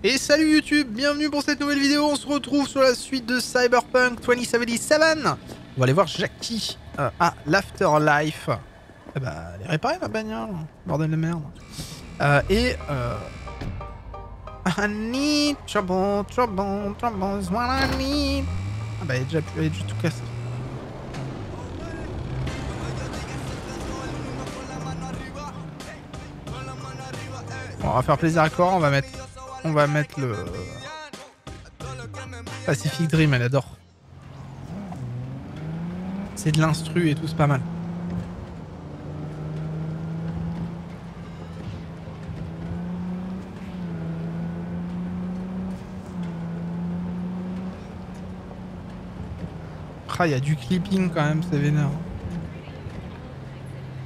Et salut YouTube, bienvenue pour cette nouvelle vidéo. On se retrouve sur la suite de Cyberpunk 2077. On va aller voir Jackie à l'Afterlife. Eh bah, elle est réparée ma bagnole, bordel de merde. I need trouble, trouble, trouble is what I need. Ah bah, elle est déjà tout cassée. Bon, on va faire plaisir à Cora, on va mettre le Pacific Dream, elle adore. C'est de l'instru et tout, c'est pas mal. Ah, il y a du clipping quand même, c'est vénère.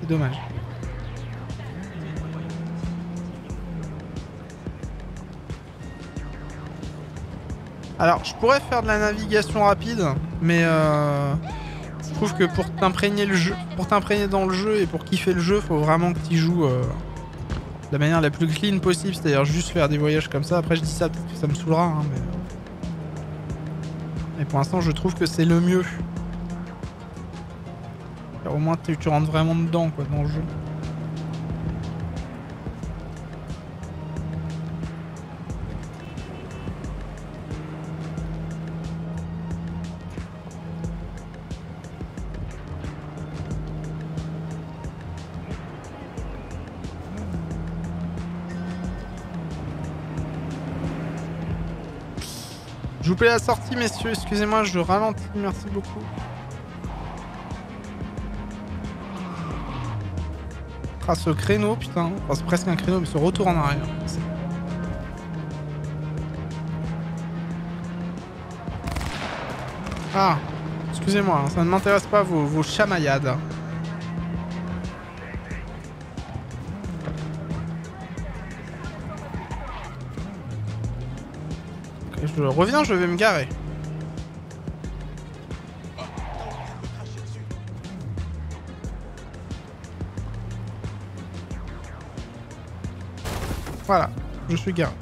C'est dommage. Alors, je pourrais faire de la navigation rapide, mais je trouve que pour t'imprégner dans le jeu et pour kiffer le jeu, faut vraiment que tu joues de la manière la plus clean possible, c'est-à-dire juste faire des voyages comme ça. Après, je dis ça, peut-être que ça me saoulera, hein, mais pour l'instant, je trouve que c'est le mieux. Car au moins, tu rentres vraiment dedans, quoi, dans le jeu. Je vous plais la sortie, messieurs. Excusez-moi, je ralentis. Merci beaucoup. Ah, ce créneau, putain. Enfin, c'est presque un créneau, mais ce retour en arrière. Ah, excusez-moi, hein, ça ne m'intéresse pas vos chamaillades. Je reviens, je vais me garer. Voilà, je suis garé.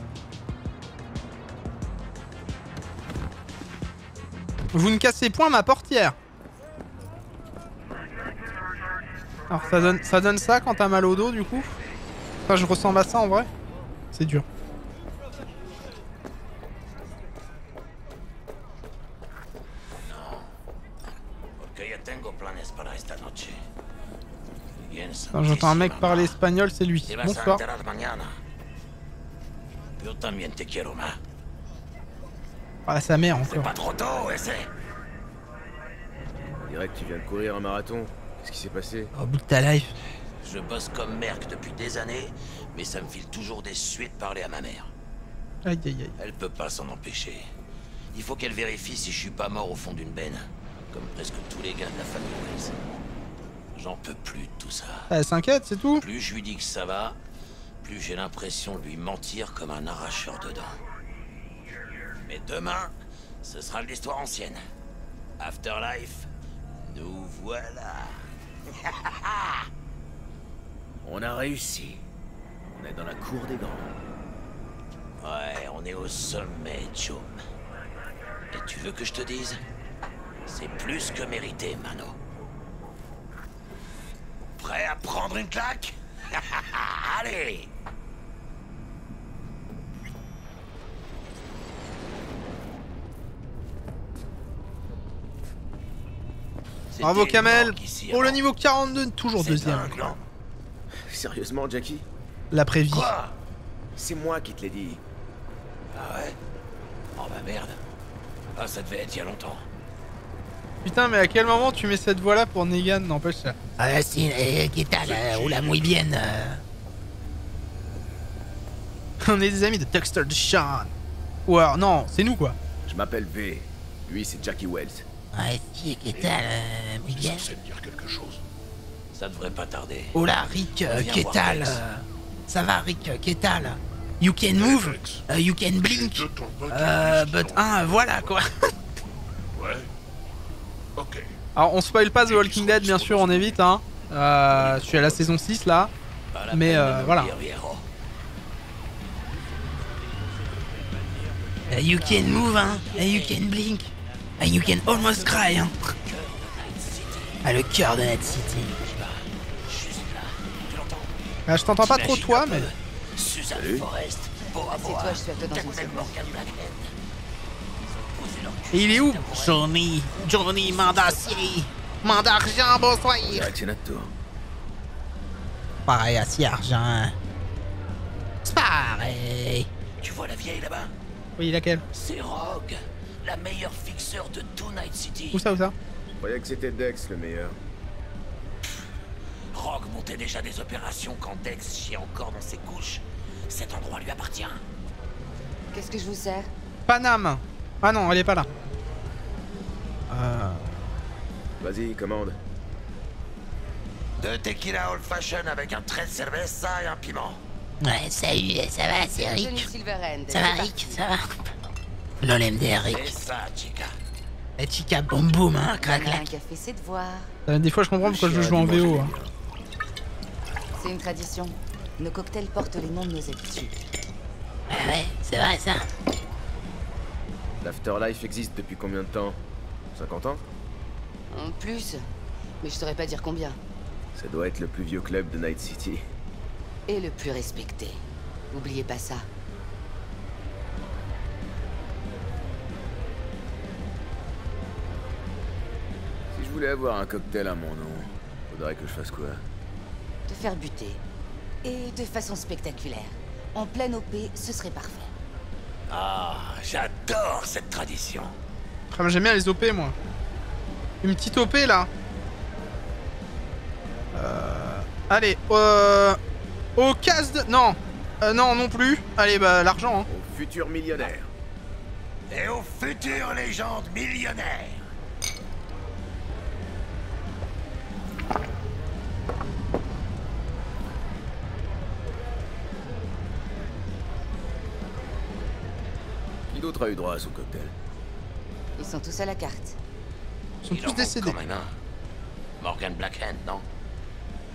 Vous ne cassez point ma portière. Alors ça donne ça quand t'as mal au dos du coup. Enfin, je ressemble à ça en vrai. C'est dur. J'entends un mec parler espagnol, c'est lui. Bonsoir. Ah, sa mère encore. C'est pas trop tôt, essaie. On dirait que tu viens de courir un marathon. Qu'est-ce qui s'est passé? Au bout de ta life. Je bosse comme merc depuis des années, mais ça me file toujours des suites de parler à ma mère. Aïe aïe aïe. Elle peut pas s'en empêcher. Il faut qu'elle vérifie si je suis pas mort au fond d'une benne, comme presque tous les gars de la famille Wells. J'en peux plus de tout ça. Elle s'inquiète, c'est tout. Plus je lui dis que ça va, plus j'ai l'impression de lui mentir comme un arracheur de dents. Mais demain, ce sera de l'histoire ancienne. Afterlife, nous voilà. On a réussi. On est dans la cour des grands. Ouais, on est au sommet, Chum. Et tu veux que je te dise? C'est plus que mérité, Mano. Prêt à prendre une claque? Allez! Bravo Kamel. Pour le niveau 42, toujours deuxième. Sérieusement, Jackie? L'après-vie. Quoi? C'est moi qui te l'ai dit. Ah ouais? Oh bah merde. Ah, ça devait être il y a longtemps. Putain, mais à quel moment tu mets cette voix là pour Negan? N'empêche ça. Ah si, ¿qué tal? Hola, muy bien. On est des amis de Dexter DeShawn. Ou alors, non, c'est nous quoi. Je m'appelle V. Lui, c'est Jackie Wells. Ouais, si, ¿qué tal? Muy bien. C'est censé me dire quelque chose. Ça devrait pas tarder. Hola, Rick, Viens ¿qué voir tal? Tex. Ça va, Rick, ¿qué tal? You can move, you can blink, but voilà quoi. Ouais. Ok. Alors, on spoil pas The Walking Dead, bien sûr, on évite, hein. Je suis à la saison 6 là. Pas la Mais peine de me voilà. dire, Viejo. You can move, hein. You can blink. You can almost cry, hein. Le cœur de Night City. Ah, je t'entends pas trop toi, mais... Susan Forrest, Bora C'est toi, je suis à toi dans une seconde. Morgan Blackhead. Et il est où? Johnny, main d'acier. Main d'argent, bonsoir. Direction notre tour. Pareil, acier, argent. C'est pareil. Tu vois la vieille là-bas? Oui, laquelle? C'est Rogue, la meilleure fixeur de tout Night City. Où ça, où ça? Je croyais que c'était Dex le meilleur. Rogue montait déjà des opérations quand Dex chiait encore dans ses couches. Cet endroit lui appartient. Qu'est-ce que je vous sers? Paname. Ah non, elle est pas là. Vas-y, commande. 2 tequila old fashion avec un trait de cerveza et un piment. Ouais, salut, ça va, c'est Johnny Rick. Silverhand. Ça va, Rick, ça va. LOLMDR, C'est Rick. ça, chica. La chica boum boum, hein, crac Un clac. qui a fait ses devoirs. Des fois, je comprends pourquoi je joue en VO. Hein. C'est une tradition. Nos cocktails portent les noms de nos habitudes. Ouais, c'est vrai ça. L'Afterlife existe depuis combien de temps? 50 ans? En plus, mais je saurais pas dire combien. Ça doit être le plus vieux club de Night City. Et le plus respecté. Oubliez pas ça. Si je voulais avoir un cocktail à mon nom, faudrait que je fasse quoi? Te faire buter. Et de façon spectaculaire. En pleine OP, ce serait parfait. Ah, j'adore cette tradition. Ah, mais j'aime bien les OP, moi. Une petite OP, là. Allez, au casse de... Non. Non, non plus. Allez, bah, l'argent, hein. Au futur millionnaire. Et aux futures légendes millionnaires. Qui d'autre a eu droit à son cocktail? Ils sont tous à la carte. Ils sont Il en tous manque décédés. quand même un. Morgan Blackhand, non?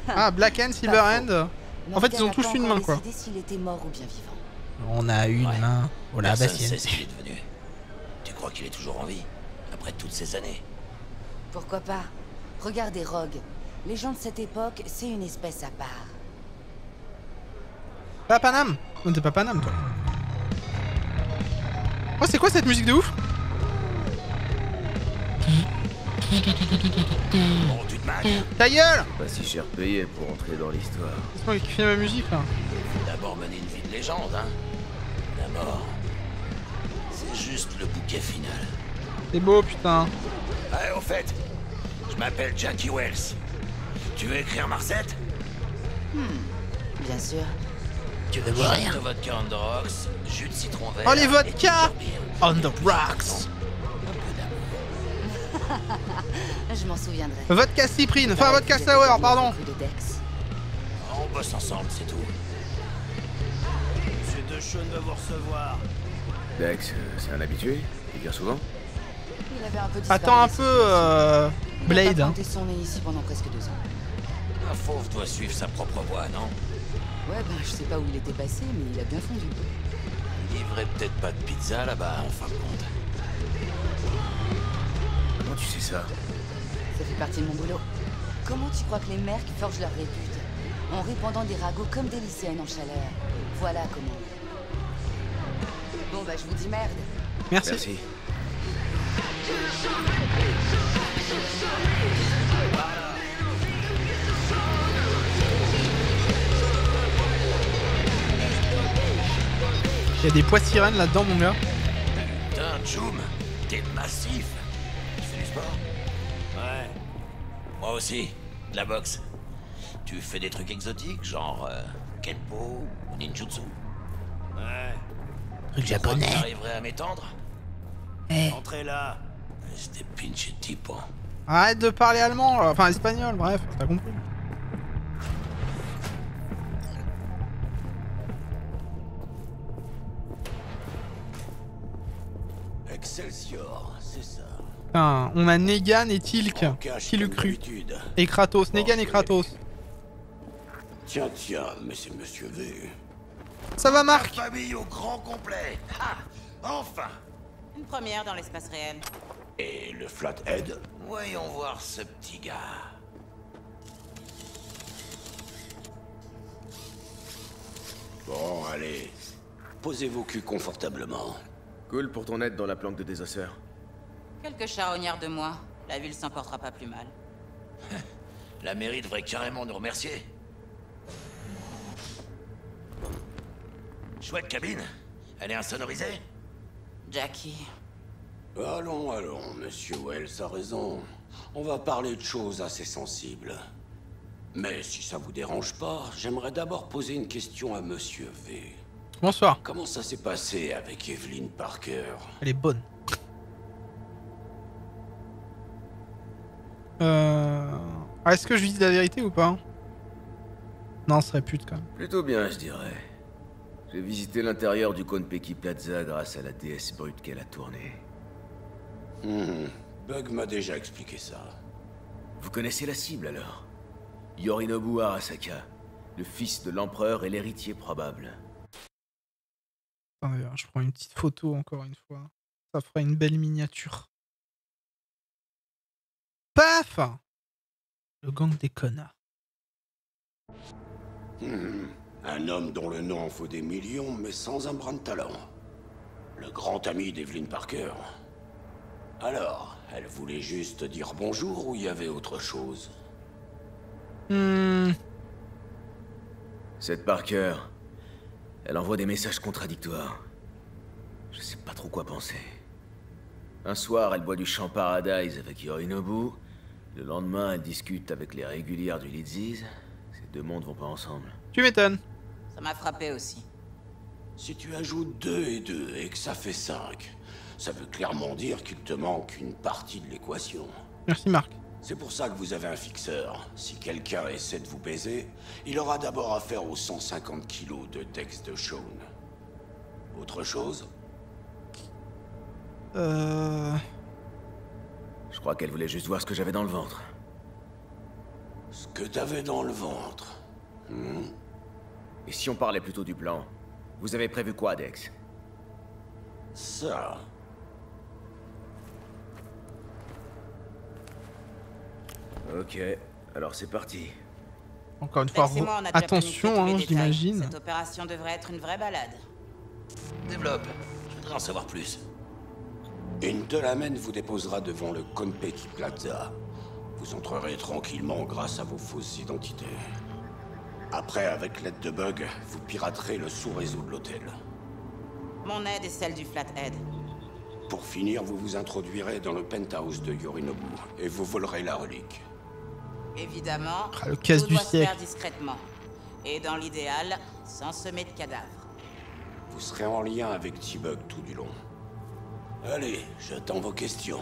Ah, Blackhand, Silverhand. En fait, ils ont tous une main, quoi. Décidé s'il était mort ou bien vivant. On a une Ouais. main. Oh la Personne sait bassienne. ce qu'il est devenu. Tu crois qu'il est toujours en vie? Après toutes ces années? Pourquoi pas? Regardez Rogue. Les gens de cette époque, c'est une espèce à part. Pas Paname. Non, t'es pas Paname, toi. Oh, c'est quoi cette musique de ouf? Bon, tu te maques. Ta gueule! Pas si cher payé pour entrer dans l'histoire. C'est moi qui fais ma musique, là. D'abord mener une vie de légende, hein. La mort, c'est juste le bouquet final. C'est beau, putain. Ah, au fait, je m'appelle Jackie Wells. Tu veux écrire Marcette? Bien sûr. Tu veux boire De rien? vodka on the rocks, jus de citron vert. Oh, les et vodkas! ginger beer. On the rocks. Un peu d'amour. Je m'en souviendrai. Vodka cyprine. Enfin, vodka sour, pardon. De Dex. On bosse ensemble, c'est tout. Monsieur Dechaune veut vous recevoir. Dex, c'est un habitué? Il vient souvent? Il avait un peu disparu. Attends un peu, Il a Blade. pas Hein. pointé son nez ici pendant presque 2 ans. Un fauve doit suivre sa propre voie, non? Ouais, bah je sais pas où il était passé, mais il a bien fondu. Il livrait peut-être pas de pizza là-bas, en fin de compte. Comment tu sais ça? Ça fait partie de mon boulot. Comment tu crois que les mercs forgent leur répute? En répandant des ragots comme des lycéennes en chaleur. Voilà comment. Bon bah je vous dis merde. Merci. Merci. Il y a des pois sirènes là-dedans, mon gars. Putain, Joum, t'es massif. Tu fais du sport? Ouais. Moi aussi, de la boxe. Tu fais des trucs exotiques, genre Kenpo ou Ninjutsu? Ouais. Truc Tu crois que japonais. t'arriverais à m'étendre? Eh, Entrez là. C'était pinche typo. Arrête de parler allemand, enfin espagnol, bref, t'as compris. Excelsior, c'est ça. Putain, on a Negan et Tilk. Qui l'eût cru? Et Kratos, Negan et Kratos. Tiens, mais c'est Monsieur V. Ça va, Marc? Famille au grand complet. Ha! Enfin! Une première dans l'espace réel. Et le Flathead? Voyons voir ce petit gars. Bon, allez. Posez vos culs confortablement. Cool pour ton aide dans la planque de désosseur. Quelques charognards de moi. La ville s'en portera pas plus mal. La mairie devrait carrément nous remercier. Chouette cabine. Elle est insonorisée? Jackie. Allons, allons, monsieur Wells a raison. On va parler de choses assez sensibles. Mais si ça vous dérange pas, j'aimerais d'abord poser une question à monsieur V. Bonsoir. Comment ça s'est passé avec Evelyn Parker? Elle est bonne. Est-ce que je dis la vérité ou pas? Non, ce serait pute quand même. Plutôt bien, je dirais. J'ai visité l'intérieur du Konpeki Plaza grâce à la déesse brute qu'elle a tournée. Bug m'a déjà expliqué ça. Vous connaissez la cible alors? Yorinobu Arasaka, le fils de l'empereur et l'héritier probable. Attendez, je prends une petite photo encore une fois. Ça fera une belle miniature. Paf! Le gang des connards. Un homme dont le nom en vaut des millions, mais sans un brin de talent. Le grand ami d'Evelyn Parker. Alors, elle voulait juste dire bonjour ou il y avait autre chose? Cette Parker, elle envoie des messages contradictoires. Je sais pas trop quoi penser. Un soir, elle boit du champ Paradise avec Yorinobu. Le lendemain, elle discute avec les régulières du Lidziz. Ces deux mondes vont pas ensemble. Tu m'étonnes. Ça m'a frappé aussi. Si tu ajoutes 2 et 2 et que ça fait 5, ça veut clairement dire qu'il te manque une partie de l'équation. Merci Marc. C'est pour ça que vous avez un fixeur. Si quelqu'un essaie de vous baiser, il aura d'abord affaire aux 150 kilos de Dex de Shaun. Autre chose? Je crois qu'elle voulait juste voir ce que j'avais dans le ventre. Ce que t'avais dans le ventre. Et si on parlait plutôt du plan? Vous avez prévu quoi, Dex? Ça. Ok, alors c'est parti. Encore une fois, Max et moi, on a déjà attention, planifié tous les hein, détails. j'imagine. Cette opération devrait être une vraie balade. Développe. Je voudrais en savoir plus. Une Delamain vous déposera devant le Konpeki Plaza. Vous entrerez tranquillement grâce à vos fausses identités. Après, avec l'aide de Bug, vous piraterez le sous-réseau de l'hôtel. Mon aide est celle du Flathead. Pour finir, vous vous introduirez dans le penthouse de Yorinobu et vous volerez la relique. Évidemment, Le casse tout du doit se faire siècle. discrètement. Et dans l'idéal, sans semer de cadavres. Vous serez en lien avec T-Bug tout du long. Allez, j'attends vos questions.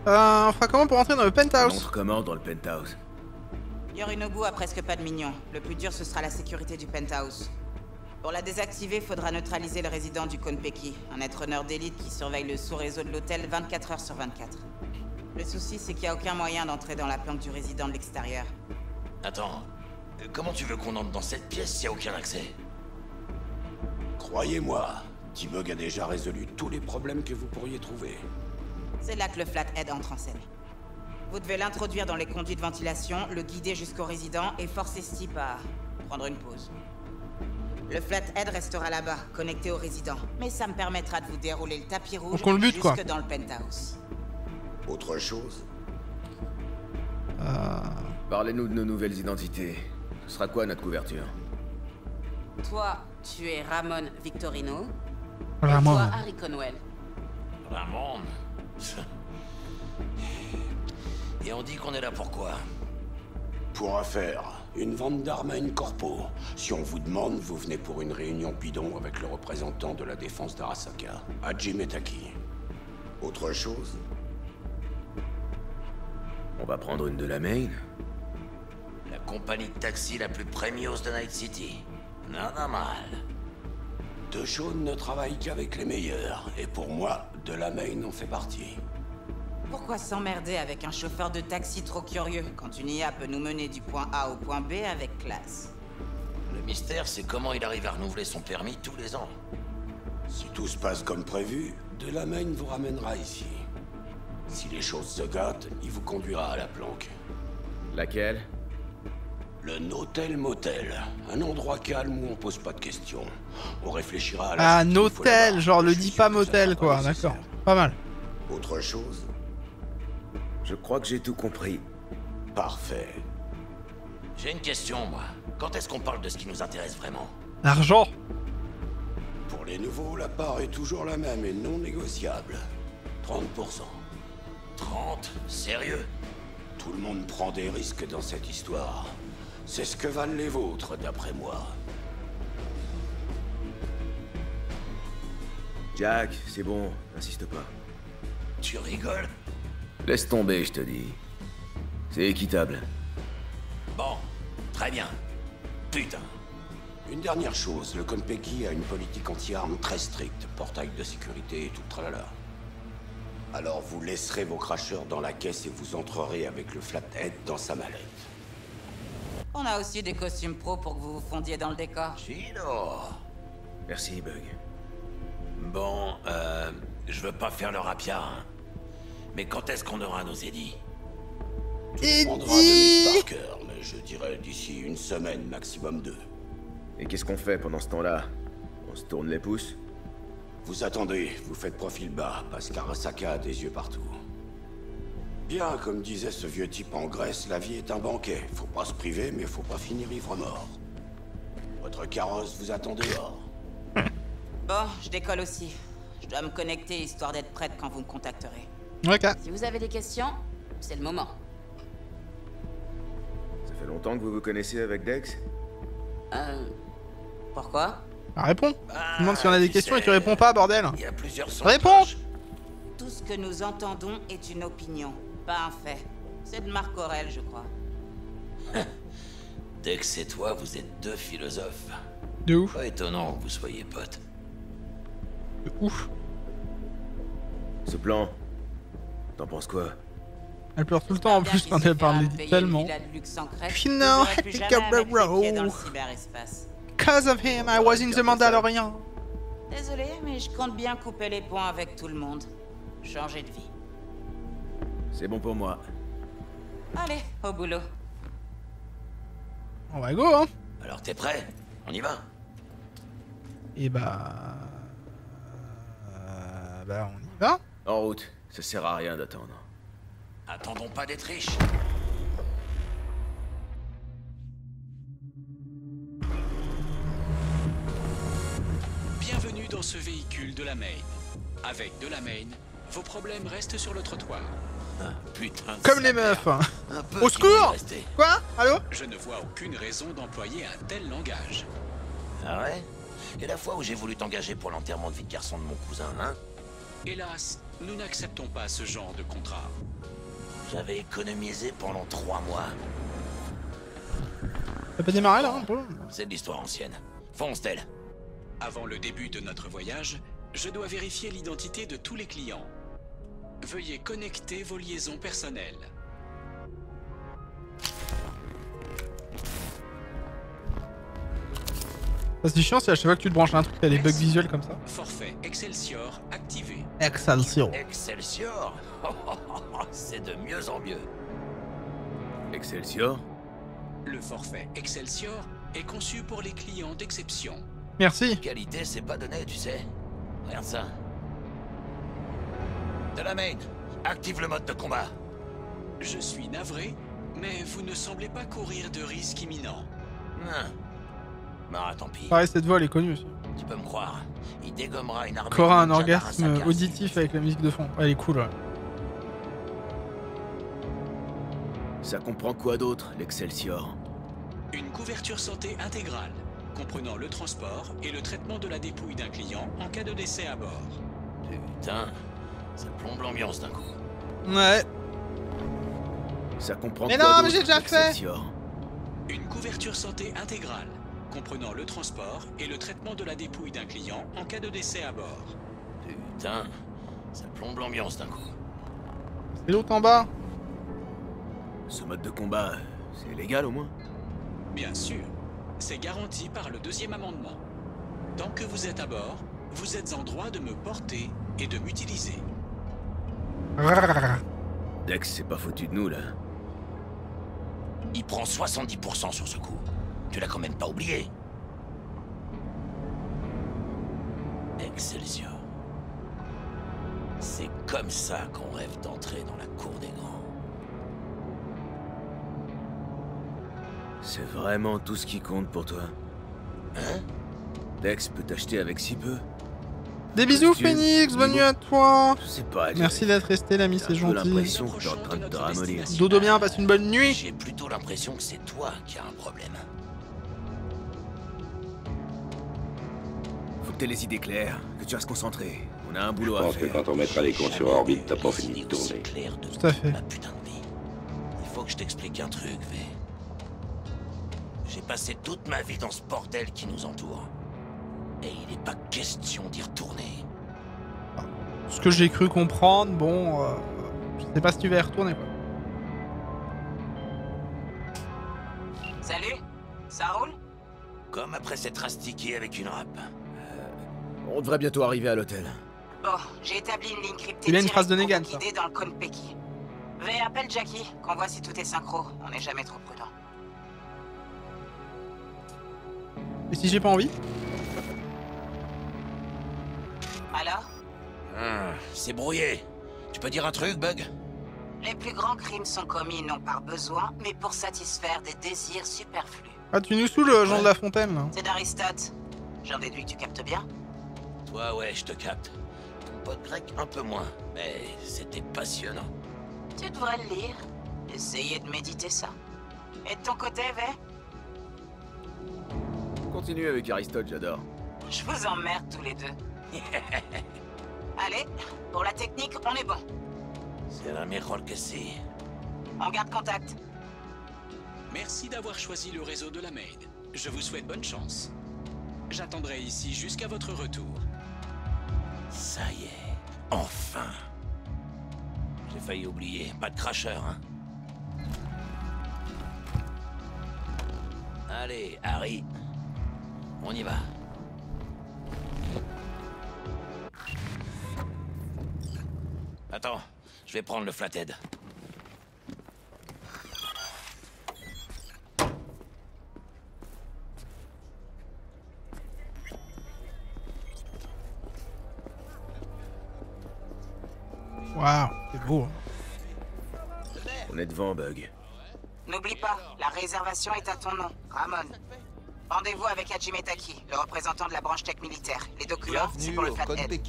On fera comment pour entrer dans le On penthouse? entre comment dans le penthouse? Yorinobu a presque pas de minions. Le plus dur, ce sera la sécurité du penthouse. Pour la désactiver, faudra neutraliser le résident du Konpeki, un être-honneur d'élite qui surveille le sous-réseau de l'hôtel 24 heures sur 24. Le souci, c'est qu'il n'y a aucun moyen d'entrer dans la planque du résident de l'extérieur. Attends, comment tu veux qu'on entre dans cette pièce s'il n'y a aucun accès? Croyez-moi, T-Bug a déjà résolu tous les problèmes que vous pourriez trouver. C'est là que le Flathead entre en scène. Vous devez l'introduire dans les conduits de ventilation, le guider jusqu'au résident et forcer Stipe à prendre une pause. Le Flathead restera là-bas, connecté au résident. Mais ça me permettra de vous dérouler le tapis rouge Donc on le bute, quoi. jusque dans le penthouse. Autre chose? Parlez-nous de nos nouvelles identités. Ce sera quoi notre couverture? Toi, tu es Ramon Victorino. Ramon. Toi, Harry Conwell. Ramon. Et on dit qu'on est là pour quoi? Pour affaire. Une vente d'armes à une corpo. Si on vous demande, vous venez pour une réunion bidon avec le représentant de la défense d'Arasaka, Haji Metaki. Autre chose? On va prendre une de la main? La compagnie de taxi la plus premios de Night City. Nada mal. De Shaun ne travaille qu'avec les meilleurs, et pour moi, de la main en fait partie. Pourquoi s'emmerder avec un chauffeur de taxi trop curieux quand une IA peut nous mener du point A au point B avec classe? Le mystère, c'est comment il arrive à renouveler son permis tous les ans. Si tout se passe comme prévu, Delamain vous ramènera ici. Si les choses se gâtent, il vous conduira à la planque. Laquelle? Le Notel Motel. Un endroit calme où on pose pas de questions. On réfléchira à la Ah, suite une fois Notel, là-bas. genre le Je dis suis pas sûr que ça motel sera quoi, pas nécessaire. d'accord. Pas mal. Autre chose? Je crois que j'ai tout compris. Parfait. J'ai une question, moi. Quand est-ce qu'on parle de ce qui nous intéresse vraiment? L'argent. Pour les nouveaux, la part est toujours la même et non négociable. 30%. 30? Sérieux? Tout le monde prend des risques dans cette histoire. C'est ce que valent les vôtres, d'après moi. Jack, c'est bon, insiste pas. Tu rigoles? Laisse tomber, je te dis. C'est équitable. Bon, très bien. Putain. Une dernière chose, le Konpeki a une politique anti-armes très stricte, portail de sécurité et tout le tralala. Alors vous laisserez vos cracheurs dans la caisse et vous entrerez avec le Flathead dans sa mallette. On a aussi des costumes pro pour que vous vous fondiez dans le décor. Chino. Merci, Bug. Bon, je veux pas faire le rapia, hein. Mais quand est-ce qu'on aura nos édits? Tout dépendra de Miss Parker, mais je dirais d'ici une semaine, maximum 2. Et qu'est-ce qu'on fait pendant ce temps-là? On se tourne les pouces? Vous attendez, vous faites profil bas, parce qu'Arasaka a des yeux partout. Bien, comme disait ce vieux type en Grèce, la vie est un banquet. Faut pas se priver, mais faut pas finir ivre-mort. Votre carrosse vous attend dehors. Bon, je décolle aussi. Je dois me connecter histoire d'être prête quand vous me contacterez. Ok. Si vous avez des questions, c'est le moment. Ça fait longtemps que vous vous connaissez avec Dex? Pourquoi? Bah, réponds. Ah, Tu demandes si on a des tu questions et sais, tu réponds pas, bordel. Il y a plusieurs sons. Réponds. Tout ce que nous entendons est une opinion, pas un fait. C'est de Marc Aurèle, je crois. Dex et toi, vous êtes deux philosophes. De ouf. Pas étonnant que vous soyez potes. De ouf. Ce plan, t'en penses quoi? Elle pleure tout le temps en plus quand elle parle tellement. Final Happy Row. Cause of him, I was in the Mandalorian. Désolé, mais je compte bien couper les ponts avec tout le monde. Changer de vie. C'est bon pour moi. Allez, au boulot. On va go, hein. Alors t'es prêt? On y va? Et bah... Bah on y va. En route, ça sert à rien d'attendre. Attendons pas d'être riches. Bienvenue dans ce véhicule de la Main. Avec de la Main, vos problèmes restent sur le trottoir. Ah, putain de Comme les salaire. meufs. Un peu Au qui vont y secours. rester. Quoi? Allô? Je ne vois aucune raison d'employer un tel langage. Ah ouais? Et la fois où j'ai voulu t'engager pour l'enterrement de vie de garçon de mon cousin, hein? Hélas, nous n'acceptons pas ce genre de contrat. J'avais économisé pendant 3 mois. Ça peut démarrer là, hein, bon. C'est de l'histoire ancienne. Fonce, Tel. Avant le début de notre voyage, je dois vérifier l'identité de tous les clients. Veuillez connecter vos liaisons personnelles. Ça c'est chiant si à chaque fois que tu te branches un truc, t'as des bugs visuels comme ça. Forfait Excelsior activé. Excelsior. Excelsior. C'est de mieux en mieux. Excelsior? Le forfait Excelsior est conçu pour les clients d'exception. Merci. Qualité, c'est pas donné, tu sais. Regarde ça. De la Main, active le mode de combat. Je suis navré, mais vous ne semblez pas courir de risque imminent. Bah, tant pis. Pareil, cette voix elle est connue aussi. Tu peux me croire. Il dégommera une armée. Cora a un ninja orgasme d'Arasaka. auditif avec la musique de fond. Elle est cool, ouais. Ça comprend quoi d'autre, l'Excelsior? Une couverture santé intégrale, comprenant le transport et le traitement de la dépouille d'un client en cas de décès à bord. Putain, ça plombe l'ambiance d'un coup. Ouais. Ça comprend Mais quoi non, d'autre, mais j'ai déjà fait. l'Excelsior? Une couverture santé intégrale, comprenant le transport et le traitement de la dépouille d'un client en cas de décès à bord. Putain, ça plombe l'ambiance d'un coup. C'est l'autre en bas. Ce mode de combat, c'est légal au moins? Bien sûr, c'est garanti par le 2e amendement. Tant que vous êtes à bord, Vous êtes en droit de me porter et de m'utiliser. Dex, c'est pas foutu de nous, là. Il prend 70% sur ce coup. Tu l'as quand même pas oublié. Excelsior. C'est comme ça qu'on rêve d'entrer dans la cour des grands. C'est vraiment tout ce qui compte pour toi? Hein? Dex peut t'acheter avec si peu? Des bisous Costume, Phoenix, bonne nuit niveau. à toi. Je sais pas. Merci d'être resté l'ami, c'est J'ai un peu gentil. l'impression que t'es en train de te ramollir. Dodo bien, passe une bonne nuit. J'ai plutôt l'impression que c'est toi qui as un problème. Faut que t'aies les idées claires, que tu restes concentré. On a un boulot Je à pense que faire. quand on mettra les cons sur orbite, t'as pas fini de Aussi tourner. clair de Tout à fait. ma putain de vie. Il faut que je t'explique un truc, V. J'ai passé toute ma vie dans ce bordel qui nous entoure. Et il n'est pas question d'y retourner. Ce que j'ai cru comprendre, bon, je sais pas si tu vas y retourner quoi. Salut, ça roule? Comme après s'être astiqué avec une râpe. On devrait bientôt arriver à l'hôtel. Bon, j'ai établi une ligne cryptée Il a une phrase de directe Negan, pour vous guider dans le Konpeki. V, appelle Jackie, qu'on voit si tout est synchro. On n'est jamais trop prudent. Et si j'ai pas envie? Alors? C'est brouillé. Tu peux dire un truc, Bug? Les plus grands crimes sont commis non par besoin, mais pour satisfaire des désirs superflus. Ah, tu nous saoules, Jean de La Fontaine, là. C'est d'Aristote. J'en déduis que tu captes bien. Toi, ouais, je te capte. Ton pote grec, un peu moins. Mais c'était passionnant. Tu devrais le lire. Essayer de méditer ça. Et de ton côté, V? Continue avec Aristote, j'adore. Je vous emmerde tous les deux. Allez, pour la technique, on est bon. C'est la mejor que si. On garde contact. Merci d'avoir choisi le réseau de la Maid. Je vous souhaite bonne chance. J'attendrai ici jusqu'à votre retour. Ça y est, enfin. J'ai failli oublier, pas de cracheur, hein. Allez, Harry. On y va. Attends, je vais prendre le flathead. Waouh, c'est beau. On est devant, Bug. N'oublie pas, la réservation est à ton nom, Ramon. Rendez-vous avec Hajime Taki, le représentant de la branche tech militaire. Les documents, c'est pour le Flathead.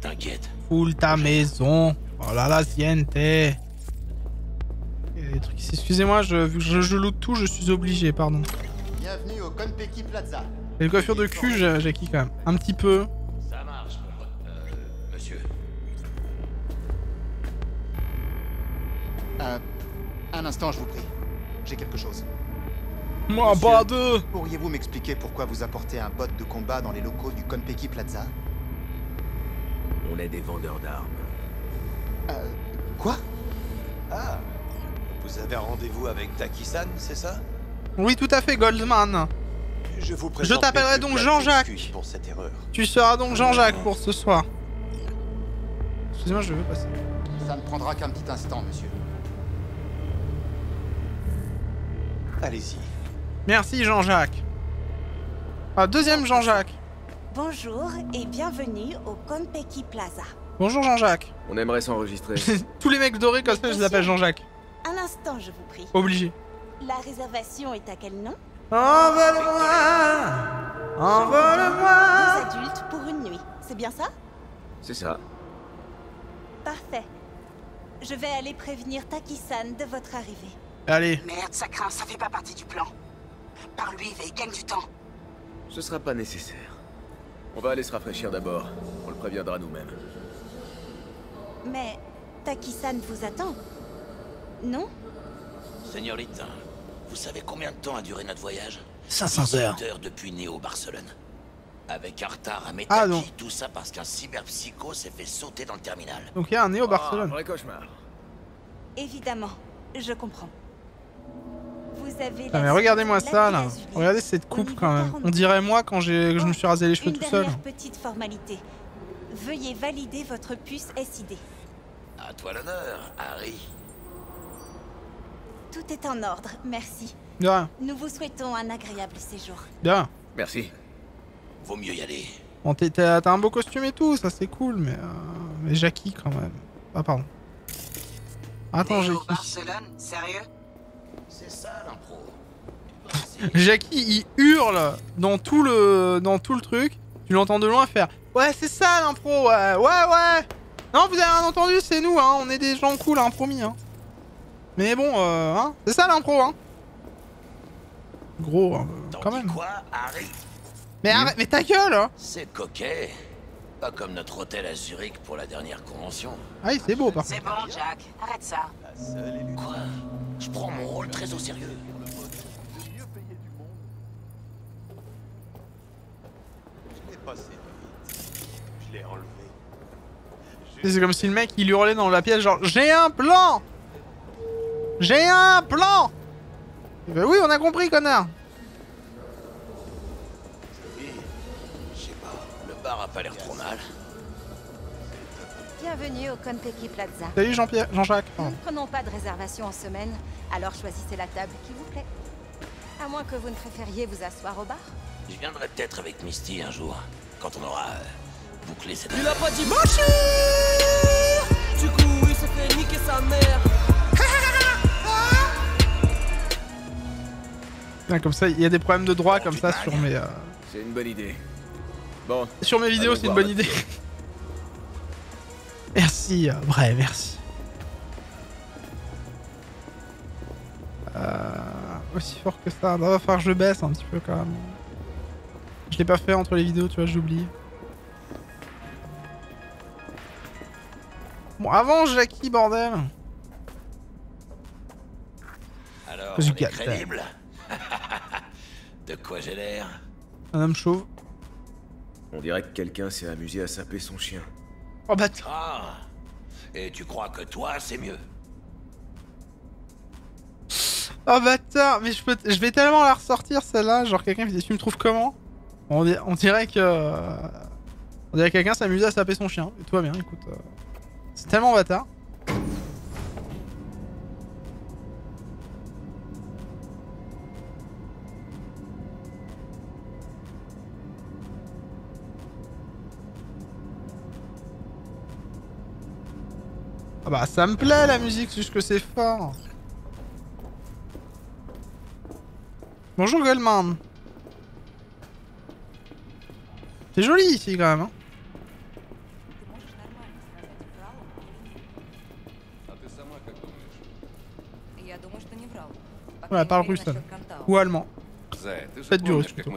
T'inquiète. Foule ta maison. Oh là là, siente. Il y a des trucs ici. Excusez-moi, vu que je loot tout, je suis obligé, pardon. Bienvenue au Konpeki Plaza. Et le coiffure de cul, Jackie, quand même. Un petit peu. Ça marche, monsieur. Un instant, je vous prie. J'ai quelque chose. Moi, Monsieur, pas deux. Pourriez-vous m'expliquer pourquoi vous apportez un bot de combat dans les locaux du Konpeki Plaza? On est des vendeurs d'armes. Quoi? Ah, vous avez un rendez-vous avec Taki-san, c'est ça? Oui, tout à fait, Goldman. Je vous Je présente t'appellerai mes donc plus plates Jean-Jacques. excuses pour cette erreur. Tu seras donc Jean-Jacques pour ce soir. Excusez-moi, je veux passer. Ça ne prendra qu'un petit instant, monsieur. Allez-y. Merci, Jean-Jacques. Ah, deuxième Jean-Jacques. Bonjour et bienvenue au Konpeki Plaza. Bonjour, Jean-Jacques. On aimerait s'enregistrer. Tous les mecs dorés, comme ça, je les appelle Jean-Jacques. Un instant, je vous prie. Obligé. La réservation est à quel nom? Envole-moi, envole-moi. 2 adultes pour une nuit, c'est bien ça? C'est ça. Parfait. Je vais aller prévenir Taki-san de votre arrivée. Allez. Merde, ça craint, ça fait pas partie du plan. Parle-lui, V, gagne du temps. Ce sera pas nécessaire. On va aller se rafraîchir d'abord. On le préviendra nous-mêmes. Mais Taki-san vous attend, non? Señorita, vous savez combien de temps a duré notre voyage? 500 heures. 18 heures depuis Néo-Barcelone. Avec un retard à Ah, Metaki, non. tout ça parce qu'un cyberpsycho s'est fait sauter dans le terminal. Donc il y a un Néo Barcelone. Vrai cauchemar. Évidemment, je comprends. Vous Vous avez Ah, mais regardez-moi ça là. Regardez cette coupe quand même. On dirait moi quand je me suis rasé les cheveux tout seul. Une dernière petite formalité. Veuillez valider votre puce SID. À toi l'honneur, Harry. Tout est en ordre, merci. De rien. Nous vous souhaitons un agréable séjour. De rien. Merci. Vaut mieux y aller. Bon, t'as un beau costume et tout, ça c'est cool, mais Jackie quand même. Ah pardon. Attends, Jackie. Barcelone, sérieux? C'est ça l'impro. Jackie il hurle dans tout le truc. Tu l'entends de loin faire ouais c'est ça l'impro, ouais. Non vous avez rien entendu, c'est nous hein, on est des gens cool hein, promis hein. Mais bon hein, c'est ça l'impro hein. Gros quand même. Quoi, Harry? Mais arrête, mais ta gueule hein. C'est coquet. Pas comme notre hôtel à Zurich pour la dernière convention. Ah oui c'est beau par contre. C'est bon Jack, arrête ça. Quoi? Je prends mon rôle très au sérieux. Je l'ai enlevé. C'est comme si le mec il hurlait dans la pièce genre j'ai un plan. J'ai un plan. Bah oui on a compris connard. Je sais pas, le bar a pas l'air trop mal. Bienvenue au Konpeki Plaza. Salut Jean-Jacques. Nous ne prenons pas de réservation en semaine, alors choisissez la table qui vous plaît. À moins que vous ne préfériez vous asseoir au bar. Je viendrai peut-être avec Misty un jour, quand on aura bouclé cette... Il a pas dit mochi. Du coup, il s'est fait niquer sa mère. Ah, comme ça, il y a des problèmes de droit comme ça sur mes... C'est une bonne idée. Bon. Sur mes vidéos, c'est une bonne idée. Merci, vrai, merci. Aussi fort que ça, va falloir que je baisse un petit peu quand même. Je l'ai pas fait entre les vidéos, tu vois, j'oublie. Bon, avant Jackie, bordel. Alors, Je on est gâte. crédible. De quoi j'ai l'air? Un homme chauve. On dirait que quelqu'un s'est amusé à saper son chien. Oh bah Ah. Et tu crois que toi, c'est mieux? Oh bâtard, mais je vais tellement la ressortir celle-là, genre quelqu'un me dit tu me trouves comment? On dirait que... on dirait que quelqu'un s'amusait à saper son chien, et tout va bien, écoute. C'est tellement bâtard. Ah bah ça me plaît la musique, c'est juste que c'est fort. Bonjour Goldman. C'est joli ici quand même hein. Ouais, elle parle russe elle. Ou allemand. Faites du russe plutôt.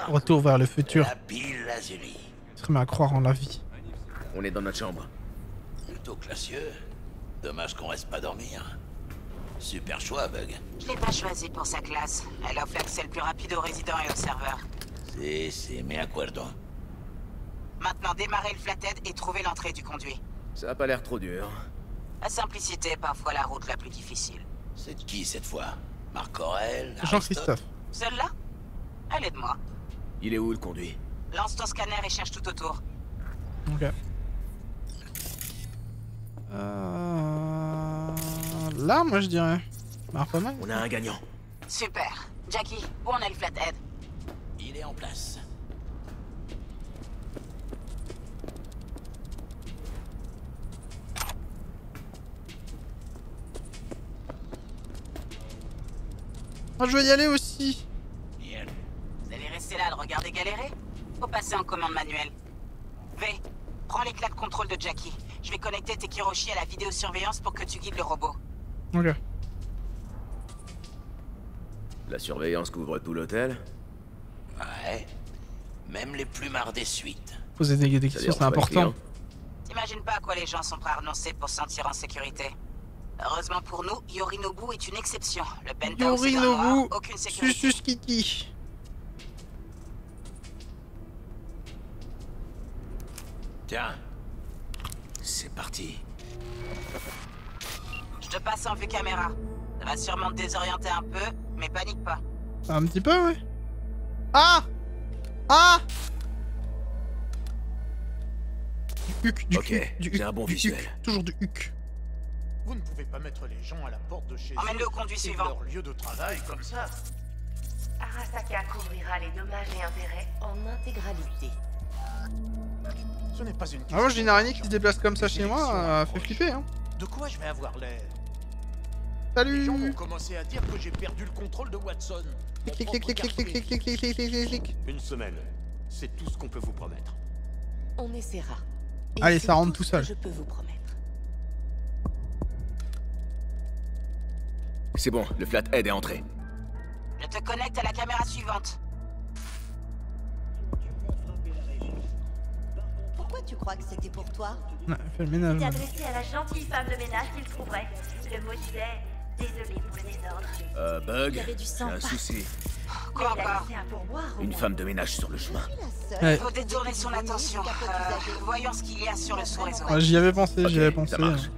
Retour vers le futur. Je serais à croire en la vie. On est dans notre chambre. Plutôt classieux. Dommage qu'on reste pas dormir. Super choix, Bug. Je l'ai pas choisi pour sa classe. Elle offre l'accès le plus rapide aux résidents et aux serveurs. C'est me acuerdo. Maintenant, démarrer le flathead et trouver l'entrée du conduit. Ça a pas l'air trop dur. La simplicité est parfois la route la plus difficile. C'est de qui cette fois? Marc Aurel? Jean-Christophe. Celle-là? Elle est de moi. Il est où le conduit? Lance ton scanner et cherche tout autour. Ok. Là, moi je dirais. Marre pas mal. On a un gagnant. Super. Jackie, où en est le flathead? Il est en place. Moi je veux y aller aussi. Bien. Vous allez rester là à le regarder galérer? Faut passer en commande manuelle. V, prends les clés de contrôle de Jackie. Je vais connecter tes Kiroshi à la vidéosurveillance pour que tu guides le robot. Ok. La surveillance couvre tout l'hôtel? Ouais. Même les plus mardés suites. Poser des questions, c'est important. T'imagines pas à quoi les gens sont prêts à renoncer pour se sentir en sécurité. Heureusement pour nous, Yorinobu est une exception. Le penthouse est dans le noir, aucune sécurité. Susus Kiki. Tiens. C'est parti. Je te passe en vue caméra. Ça va sûrement te désorienter un peu, mais panique pas. Un petit peu, ouais. Ah! Ah! Du huc, du Ok, huc, du j'ai huc, un bon du visuel. huc. Toujours du huc. Vous ne pouvez pas mettre les gens à la porte de chez eux. Emmène-le au conduit et suivant. leur lieu de travail comme ça. Arasaka couvrira les dommages et intérêts en intégralité. Ce n'est pas une Ah, moi, j'ai une araignée qui se déplace comme ça chez moi, fait flipper, hein. De quoi je vais avoir l'air? Salut! Les gens vont commencer à dire que j'ai perdu le contrôle de Watson. Mon Clic, propre clic, clic, clic, clic, clic, clic, clic, clic, clic, clic. Une semaine. C'est tout ce qu'on peut vous promettre. On essaiera. Et Allez, c'est ça rentre tout tout ce que seul. Je peux vous promettre. C'est bon, le flathead est entré. Je te connecte à la caméra suivante. Pourquoi tu crois que c'était pour toi? Ouais, fais le ménage. T'es adressé à la gentille femme de ménage qu'il trouverait. Le mot disait désolé pour le désordre. Bug, Il y avait du j'ai sang un partout. souci. Quoi Mais il a encore? laissé un pourboire, au Une moins. femme de ménage sur le chemin. Ouais. Faut détourner son attention. Voyons ce qu'il y a sur le sous-réseau. Ouais, j'y avais pensé, j'y avais pensé. ça marche.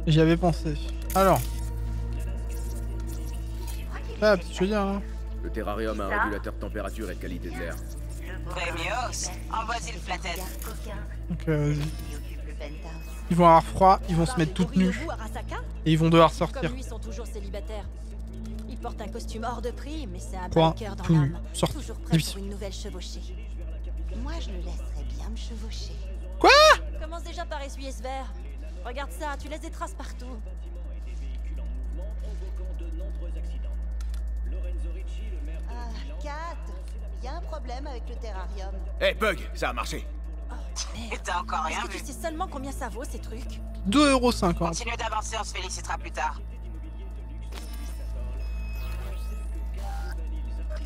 J'y avais pensé. Alors. Ah, petit je veux dire, là. Le terrarium a un régulateur de température et de qualité de l'air. Premios, envoie-y le flathead. Donc, vas-y. Ils vont avoir froid, ils vont se mettre toutes nues. Et ils vont devoir sortir. Comme lui, ils sont toujours célibataires. Il porte un costume hors de prix, mais c'est un Point, biker dans tout nu. l'âme. Sorti. Toujours prêt Démission. pour une nouvelle chevauchée. Moi, je le laisserais bien me chevaucher. Quoi? Commence déjà par essuyer ce verre. Regarde ça, tu laisses des traces partout. Kat, y a un problème avec le terrarium. Hey, Bug, ça a marché. Et t'as encore rien Est-ce que vu. tu sais seulement combien ça vaut ces trucs? 2,50€. Continue d'avancer, on se félicitera plus tard.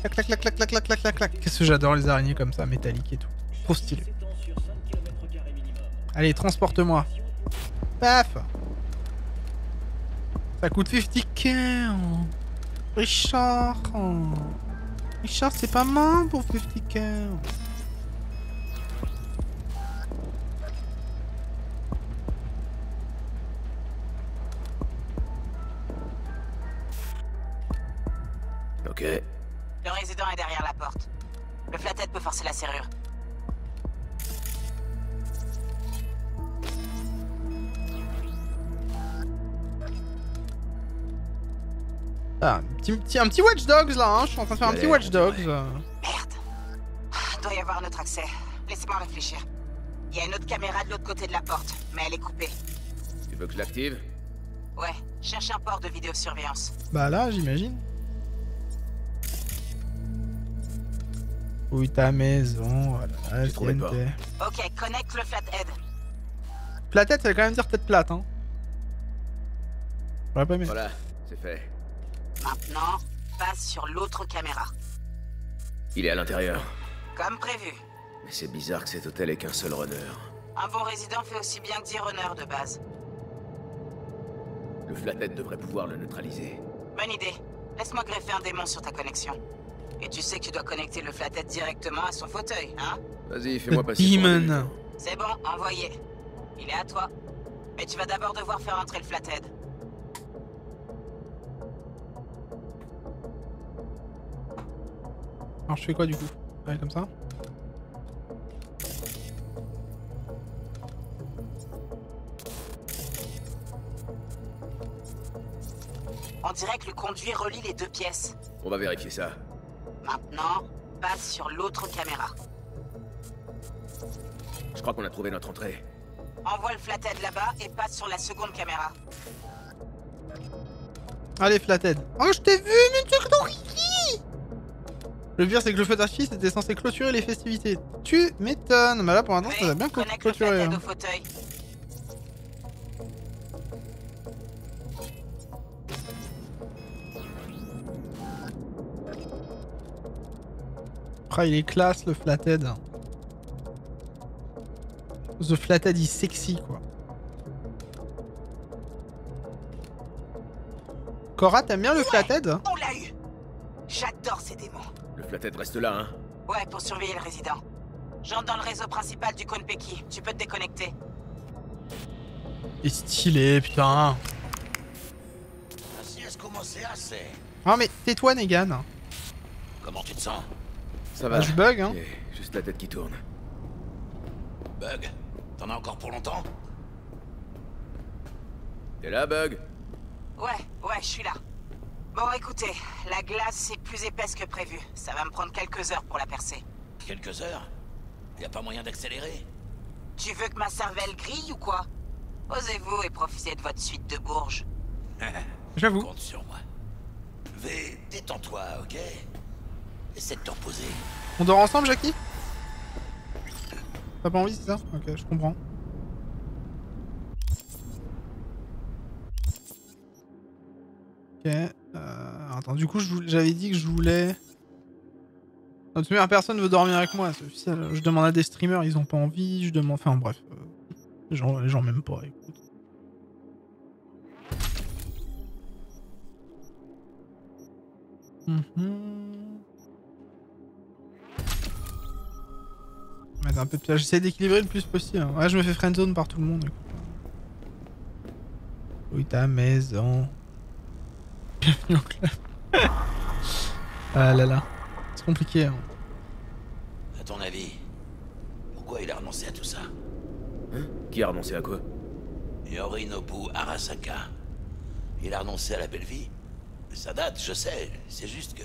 Clac, clac, clac, clac, clac, clac, clac, clac, clac. Qu'est-ce que j'adore les araignées comme ça, métalliques et tout. Trop stylé. Allez, transporte-moi. Paf. Ça coûte 50k. Richard. Richard, c'est pas mal pour 50k. Ok. Le résident est derrière la porte. Le flathead peut forcer la serrure. Ah, un petit Watch Dogs là, hein. Je suis en train de faire un petit Watch Dogs. Doit y avoir un autre accès. Laissez-moi réfléchir. Il y a une autre caméra de l'autre côté de la porte, mais elle est coupée. Tu veux que je l'active? Ouais, cherche un port de vidéosurveillance. Bah là, j'imagine. Oui, ta maison, voilà, trouvé le TNT. Ok, connecte le flathead. Flathead, ça veut quand même dire tête plate, hein. J'aurais pas aimé. Voilà, c'est fait. Maintenant, passe sur l'autre caméra. Il est à l'intérieur. Comme prévu. Mais c'est bizarre que cet hôtel ait qu'un seul runner. Un bon résident fait aussi bien que 10 runners de base. Le flathead devrait pouvoir le neutraliser. Bonne idée. Laisse-moi greffer un démon sur ta connexion. Et tu sais que tu dois connecter le flathead directement à son fauteuil, hein? Vas-y, fais-moi Le passer. pour un demon. débutant. C'est bon, envoyé. Il est à toi. Mais tu vas d'abord devoir faire entrer le flathead. Alors je fais quoi du coup? Ouais, comme ça. On dirait que le conduit relie les deux pièces. On va vérifier ça. Maintenant, passe sur l'autre caméra. Je crois qu'on a trouvé notre entrée. Envoie le flathead là-bas et passe sur la seconde caméra. Allez, Flathead. Oh, je t'ai vu, mais tu ton Ricky. Le pire, c'est que le feu d'artifice était censé clôturer les festivités. Tu m'étonnes. Mais là, pour l'instant, ça va bien Connecte le clôturer. flathead Hein. au fauteuil. Ah, il est classe, le Flathead. The Flathead, il est sexy, quoi. Cora, t'aimes bien le Flathead? On l'a eu. J'adore ces démons. Le flathead reste là, hein? Ouais, pour surveiller le résident. J'entre dans le réseau principal du Konpeki. Tu peux te déconnecter. Et stylé, putain. Así es como se hace. Ah mais tais-toi Negan. Comment tu te sens? Ça va. Je bug hein. J'ai juste la tête qui tourne. Bug? T'en as encore pour longtemps? T'es là, Bug? Ouais, je suis là. Bon, écoutez, la glace est plus épaisse que prévu. Ça va me prendre quelques heures pour la percer. Quelques heures? Y a pas moyen d'accélérer? Tu veux que ma cervelle grille ou quoi? Osez-vous et profitez de votre suite de Bourges. J'avoue. Compte sur moi. V, détends-toi, ok? Essaie de te reposer. On dort ensemble, Jackie? T'as pas envie, c'est ça? Ok, je comprends. Ok. Attends, du coup, j'avais dit que je voulais... Non, de toute manière, personne veut dormir avec moi, c'est officiel. Je demande à des streamers, ils ont pas envie, je demande... Enfin, bref. Les gens m'aiment pas, écoute. Mettre un peu de piège. J'essaie d'équilibrer le plus possible. Ouais, je me fais friendzone par tout le monde. Écoute. Oui, ta maison. Bienvenue au club. Ah là là. C'est compliqué. Hein. À ton avis, pourquoi il a renoncé à tout ça? Hein? Qui a renoncé à quoi? Yorinobu Arasaka. Il a renoncé à la belle vie? Ça date, je sais. C'est juste que...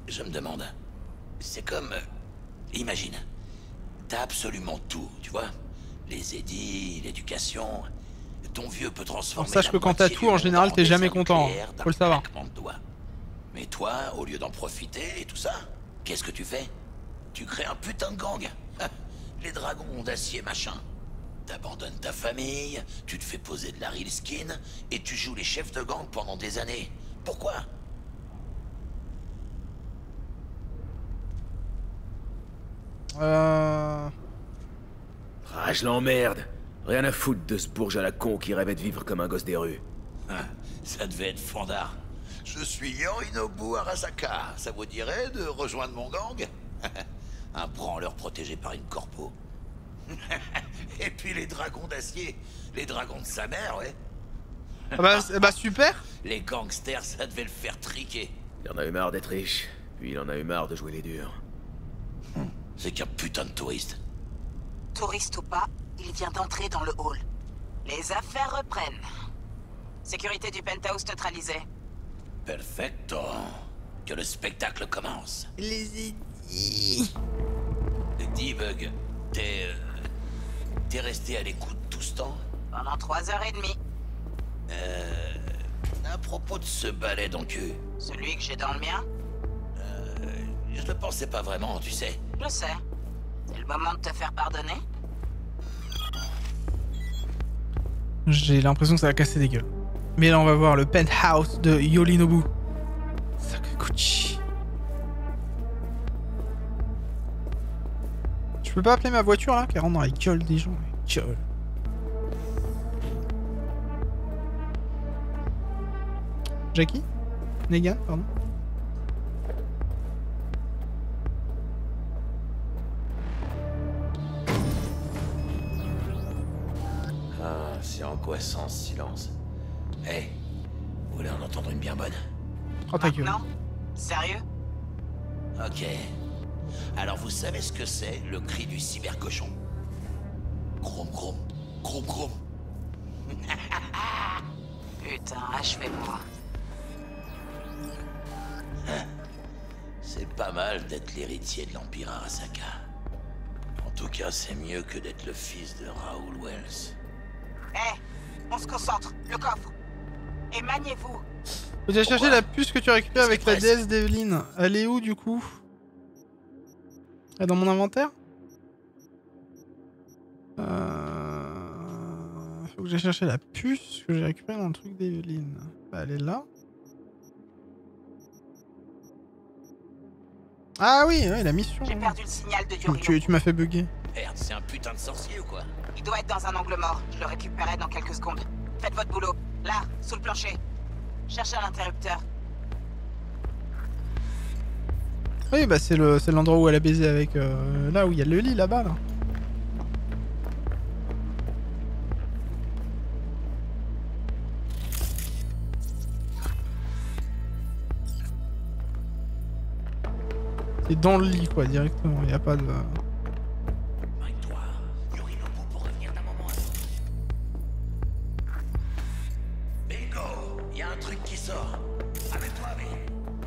Je me demande... C'est comme... Imagine. T'as absolument tout, tu vois? Les édits, l'éducation... Ton vieux peut transformer... Alors sache que quand t'as tout, en général, t'es jamais content. Faut le savoir. Mais toi, au lieu d'en profiter et tout ça, qu'est-ce que tu fais? Tu crées un putain de gang. Les dragons d'acier machin. T'abandonnes ta famille, tu te fais poser de la real skin, et tu joues les chefs de gang pendant des années. Pourquoi? Ah, je l'emmerde. Rien à foutre de ce bourge à la con qui rêvait de vivre comme un gosse des rues. Ça devait être fandard. Je suis Yorinobu Arasaka. Ça vous dirait de rejoindre mon gang? Un branleur protégé par une corpo. Et puis les dragons d'acier. Les dragons de sa mère, ouais. Bah super. Les gangsters, ça devait le faire triquer. Il en a eu marre d'être riche, puis il en a eu marre de jouer les durs. C'est qu'un putain de touriste. Touriste ou pas, il vient d'entrer dans le hall. Les affaires reprennent. Sécurité du penthouse neutralisée. Perfecto. Que le spectacle commence. Les édits. D-Bug, t'es resté à l'écoute tout ce temps? Pendant 3h30. À propos de ce balai dans le cul. Celui que j'ai dans le mien? Je le pensais pas vraiment, tu sais. Je sais. C'est le moment de te faire pardonner? J'ai l'impression que ça va casser des gueules. Mais là, on va voir le penthouse de Yorinobu Sakaguchi. Je peux pas appeler ma voiture là, qui rentre dans la gueule des gens. Gueule. Jackie? Negan, pardon. Ah, c'est angoissant ce silence. Hey, vous voulez en entendre une bien bonne? Oh ta gueule. Non? Sérieux? Ok. Alors vous savez ce que c'est, le cri du cybercochon? Grom grom, grom grom. Putain, achevez-moi. C'est pas mal d'être l'héritier de l'Empire Arasaka. En tout cas, c'est mieux que d'être le fils de Raoul Wells. Hé, on se concentre, le coffre. Et maniez-vous. Faut déjà chercher la puce que tu as récupérée avec la déesse d'Evelyn. Elle est où du coup? Elle est dans mon inventaire? Faut que j'ai cherché la puce que j'ai récupérée dans le truc d'Evelyn. Bah, elle est là. Ah oui, ouais, la mission. J'ai perdu le signal de Yorinobu. Tu m'as fait bugger. Merde, c'est un putain de sorcier ou quoi? Il doit être dans un angle mort. Je le récupérerai dans quelques secondes. Faites votre boulot. Là, sous le plancher. Cherchez l'interrupteur. Oui, bah c'est l'endroit où elle a baisé avec... là où il y a le lit là-bas, là. C'est dans le lit quoi directement, y a pas de... Bingo, y a un truc qui sort. Avec toi, mais...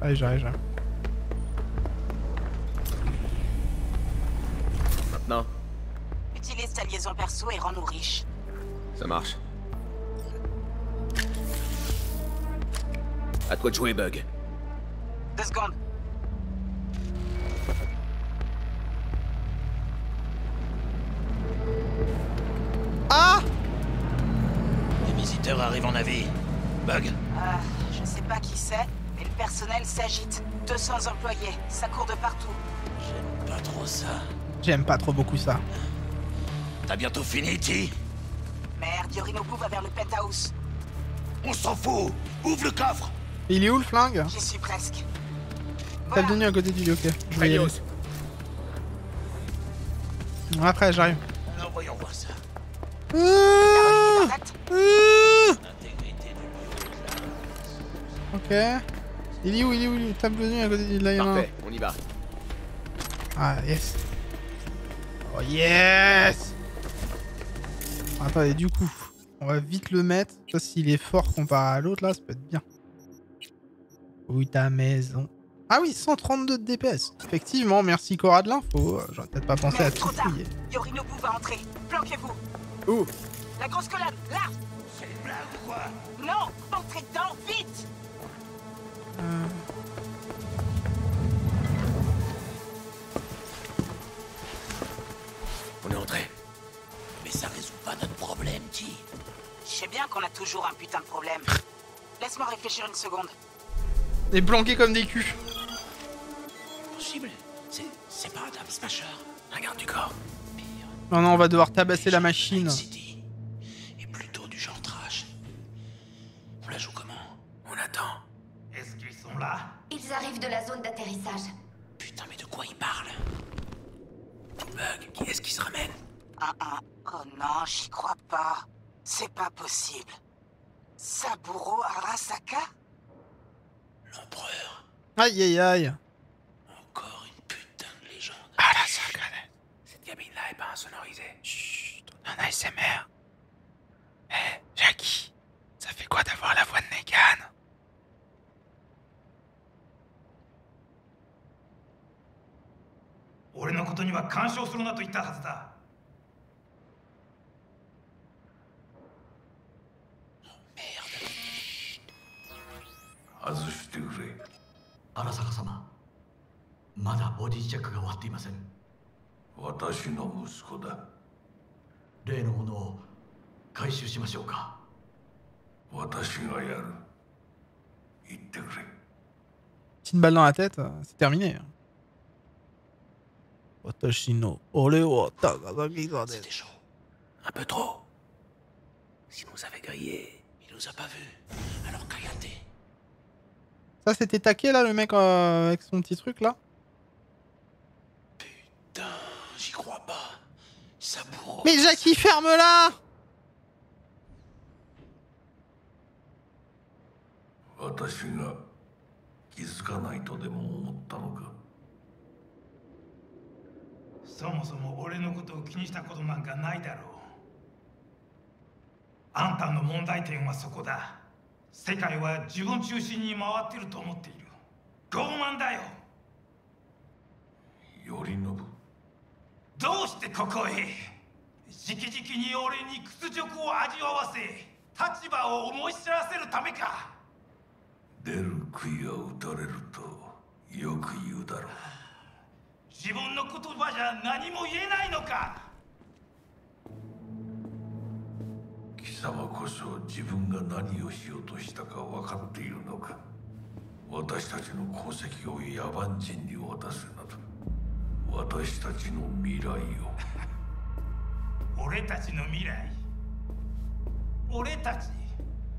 Allez, j'arrive. Maintenant, Utilise ta liaison perso et rends-nous riches. ça marche. À toi de jouer, Bug. 2 secondes. Ah! Les visiteurs arrivent en avis. Bug. Je sais pas qui c'est, mais le personnel s'agite. 200 employés, ça court de partout. J'aime pas trop ça. J'aime pas trop beaucoup ça. T'as bientôt fini, T? Merde, Yorinobu va vers le penthouse. On s'en fout. Ouvre le coffre. Il est où le flingue? J'y suis presque. T'as le Denis à côté du lit, ok. Je vais y aller. Après, j'arrive. Alors voyons voir ça. Ok. Il est où? Tape le Denis à côté du lit. Là, il y en a un. Parfait, on y va. Ah, yes. Oh, yes. Attendez, du coup, on va vite le mettre. Ça, s'il est fort comparé à l'autre, là, ça peut être bien. Où ta maison? Ah oui, 132 de DPS. Effectivement, merci Cora de l'info. J'aurais peut-être pas pensé à tout fouiller. Yorinobu va entrer. Planquez-vous. Où? La grosse colonne, là. C'est une blague ou quoi? Non, entrez dedans, vite. On est entré. Mais ça résout pas notre problème, T. Je sais bien qu'on a toujours un putain de problème. Laisse-moi réfléchir une seconde. Et planqués comme des culs. Possible. C'est pas Adam Smasher. Un garde du corps. Non, on va devoir tabasser la machine. Et plutôt du genre trash. On la joue comment? On attend. Est-ce qu'ils sont là? Ils arrivent de la zone d'atterrissage. Putain, mais de quoi ils parlent? Bug, qui est-ce qui se ramène? Oh non, j'y crois pas. C'est pas possible. Saburo Arasaka? L'empereur. Aïe aïe aïe. Encore une putain de légende. Arasaka. Cette cabine-là est pas insonorisée. Chut, on a un ASMR. Eh, Jackie, ça fait quoi d'avoir la voix de Negan? Petite balle dans la tête, c'est terminé. Watashino, ole wa Takazaki ga C'était chaud. Un peu trop. S'il nous avait grillé, il nous a pas vus. Alors Kayate. Ça c'était taqué là, le mec avec son petit truc là? Putain, j'y crois pas. Saburo. Mais Jackie, ferme-la!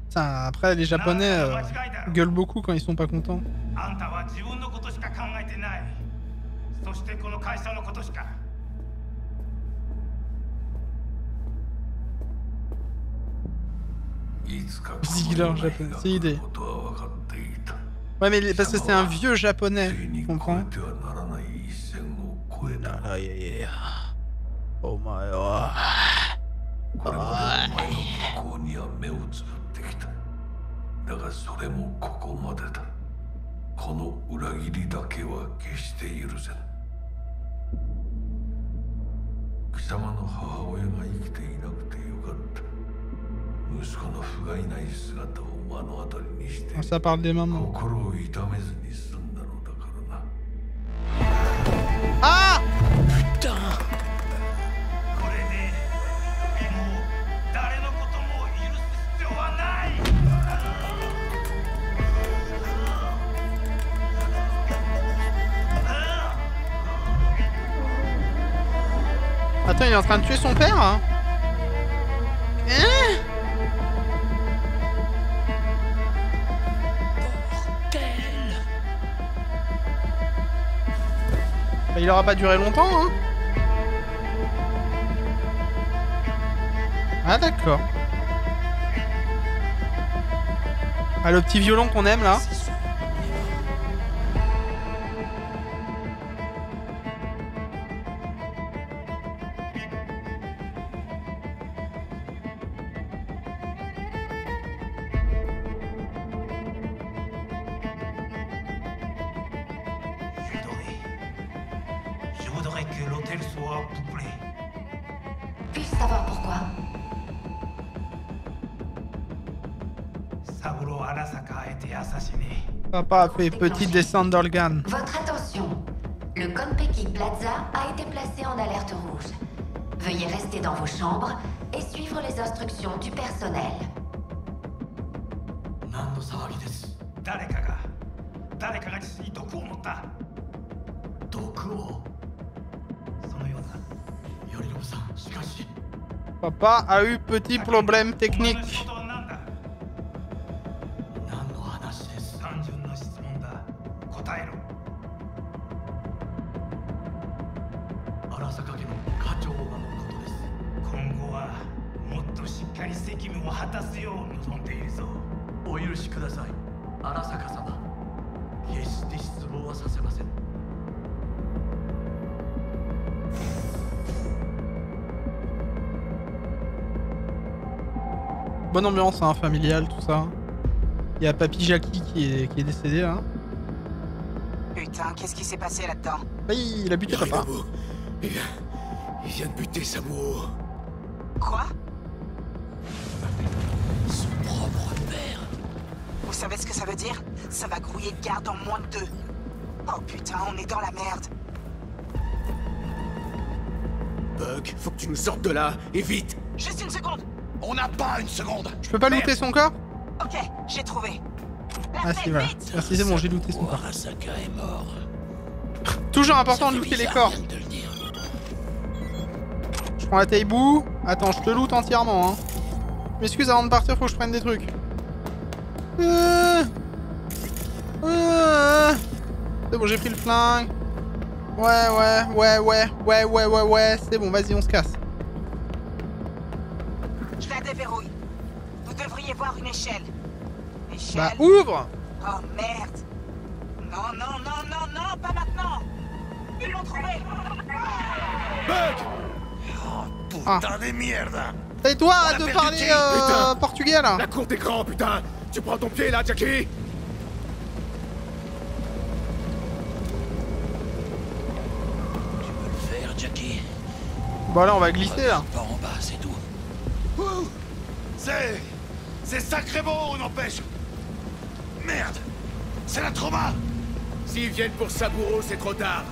Putain, après les Japonais gueulent beaucoup quand ils sont pas contents. Ziegler japonais, c'est l'idée. Ouais mais parce que c'est un vieux japonais, tu comprends? Oh my god. これまでお前の不幸には目をつぶってきた。だがそれもここまでだ。この裏切りだけは決して許せん。貴様の母親が生きていなくてよかった。息子の不甲斐ない姿を目の当たりにして、Ça parle des mamans. 心を痛めずに済んだのだからな。Ah! Putain! これでもう誰のことも許す必要はない。Attends, il est en train de tuer son père, hein? Il aura pas duré longtemps, hein? Ah d'accord. Ah, le petit violon qu'on aime là. Je voudrais que l'hôtel soit peuplé. Puis-je savoir pourquoi? Saburo Arasaka a été assassiné. Papa a fait petit descente d'organes. Votre attention. Le Konpeki Plaza a été placé en alerte rouge. Veuillez rester dans vos chambres et suivre les instructions du personnel. 何の騒ぎです。誰かが父に毒を持った。毒を。そのような。頼信さん、しかし。Papa a eu petit problème technique. 何の話です。単純な質問だ。答えろ。荒坂家の課長がのことです。今後はもっとしっかり責務を果たすよう望んでいるぞ。お許しください、荒坂様。決して失望はさせません。Bonne ambiance, hein, familiale, tout ça. Il y a Papy Jackie qui est décédé là. Putain, qu'est-ce qui s'est passé là-dedans? Oui, il a buté papa. Il vient de buter Saburo. Quoi? Son propre père. Vous savez ce que ça veut dire? Ça va grouiller de garde en moins de 2. Oh putain, on est dans la merde. Bug, faut que tu nous sortes de là, et vite. Juste une seconde. On n'a pas une seconde. Je peux pas looter son corps? Ok, j'ai trouvé. Ah si, voilà. Merci, c'est bon, j'ai looté son corps. Arasaka est mort. Toujours important de looter les corps. Je prends la taille-boue. Attends, je te loot entièrement, hein. Je m'excuse, avant de partir, faut que je prenne des trucs. C'est bon, j'ai pris le flingue. Ouais, c'est bon, vas-y, on se casse. Je la déverrouille. Vous devriez voir une échelle. Échelle. Bah, ouvre! Oh merde. Non, pas maintenant. Ils l'ont trouvé. Bug! Oh, putain de merde. Et toi, arrête de parler portugais, là. La cour d'écran, putain. Tu prends ton pied, là, Jackie. Jackie. Bon là on va glisser là. Pas en bas, c'est tout. C'est sacré beau, n'empêche. Merde. C'est la trauma. S'ils viennent pour Saburo, c'est trop tard.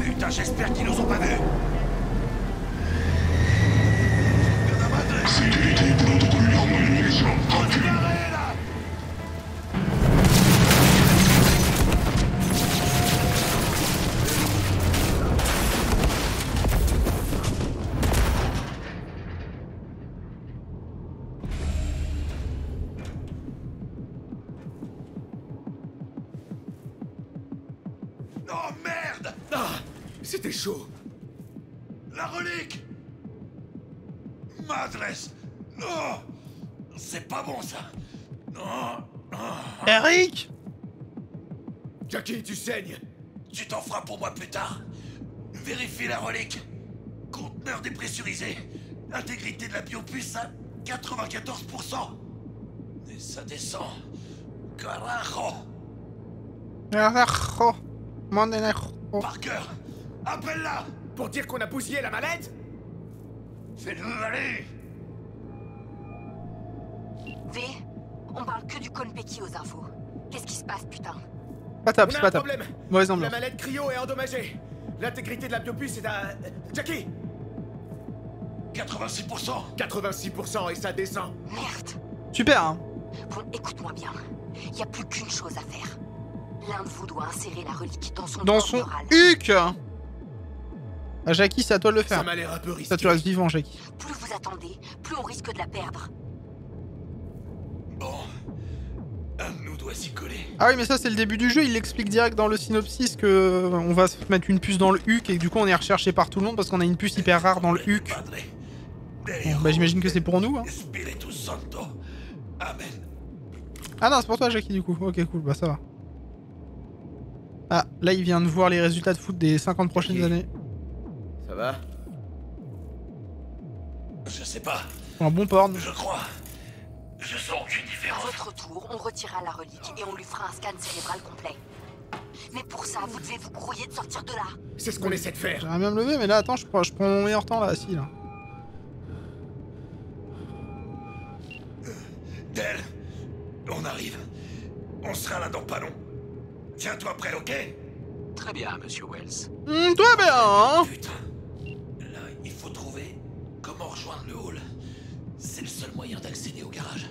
Putain, j'espère qu'ils nous ont pas vus. Oh merde! Ah, c'était chaud. La relique! Madresse! Non! C'est pas bon ça! Non! Eric! Jackie, tu saignes! Tu t'en feras pour moi plus tard. Vérifie la relique. Conteneur dépressurisé. Intégrité de la biopuce à 94%. Et ça descend. Carajo. Carajo. Mondenejo. Parker, appelle-la. Pour dire qu'on a bousillé la mallette? Fais-le aller. V, on parle que du Konpeki aux infos. Qu'est-ce qui se passe, putain? Pas top, On c'est a pas un top. problème. Mauvaise La ambiance. mallette cryo est endommagée. L'intégrité de la biopuce est à... Jackie! 86%. 86% et ça descend. Merde. Super, hein. Bon, écoute-moi bien. Il y a plus qu'une chose à faire. L'un de vous doit insérer la relique dans son Dans corps son neural. huc. Ah, Jackie, c'est à toi de le faire. Ça m'a l'air un peu risqué. Ça, tu restes vivant, Jackie. Plus vous attendez, plus on risque de la perdre. Bon. Un de nous doit s'y coller. Ah oui, mais ça, c'est le début du jeu. Il explique direct dans le synopsis que on va se mettre une puce dans le huc et que du coup, on est recherché par tout le monde parce qu'on a une puce hyper rare dans le huc. Bon, bah, j'imagine que c'est pour nous. Hein. Spiritus Santo. Amen. Ah non, c'est pour toi, Jackie, du coup. Ok, cool, bah ça va. Ah, là, il vient de voir les résultats de foot des 50 prochaines années. Ça va? Je sais pas. Un bon porn. Je crois. Je sens aucune À différence. votre tour, on retirera la relique et on lui fera un scan cérébral complet. Mais pour ça, vous devez vous grouiller de sortir de là. C'est ce qu'on essaie de faire. J'aimerais bien me lever, mais là, attends, je prends mon meilleur temps, là, assis, là. Del, on arrive. On sera là dans pas long. Tiens-toi prêt, ok? Très bien, monsieur Wells. Toi bien, hein. Putain. Là, il faut trouver comment rejoindre le hall. C'est le seul moyen d'accéder au garage.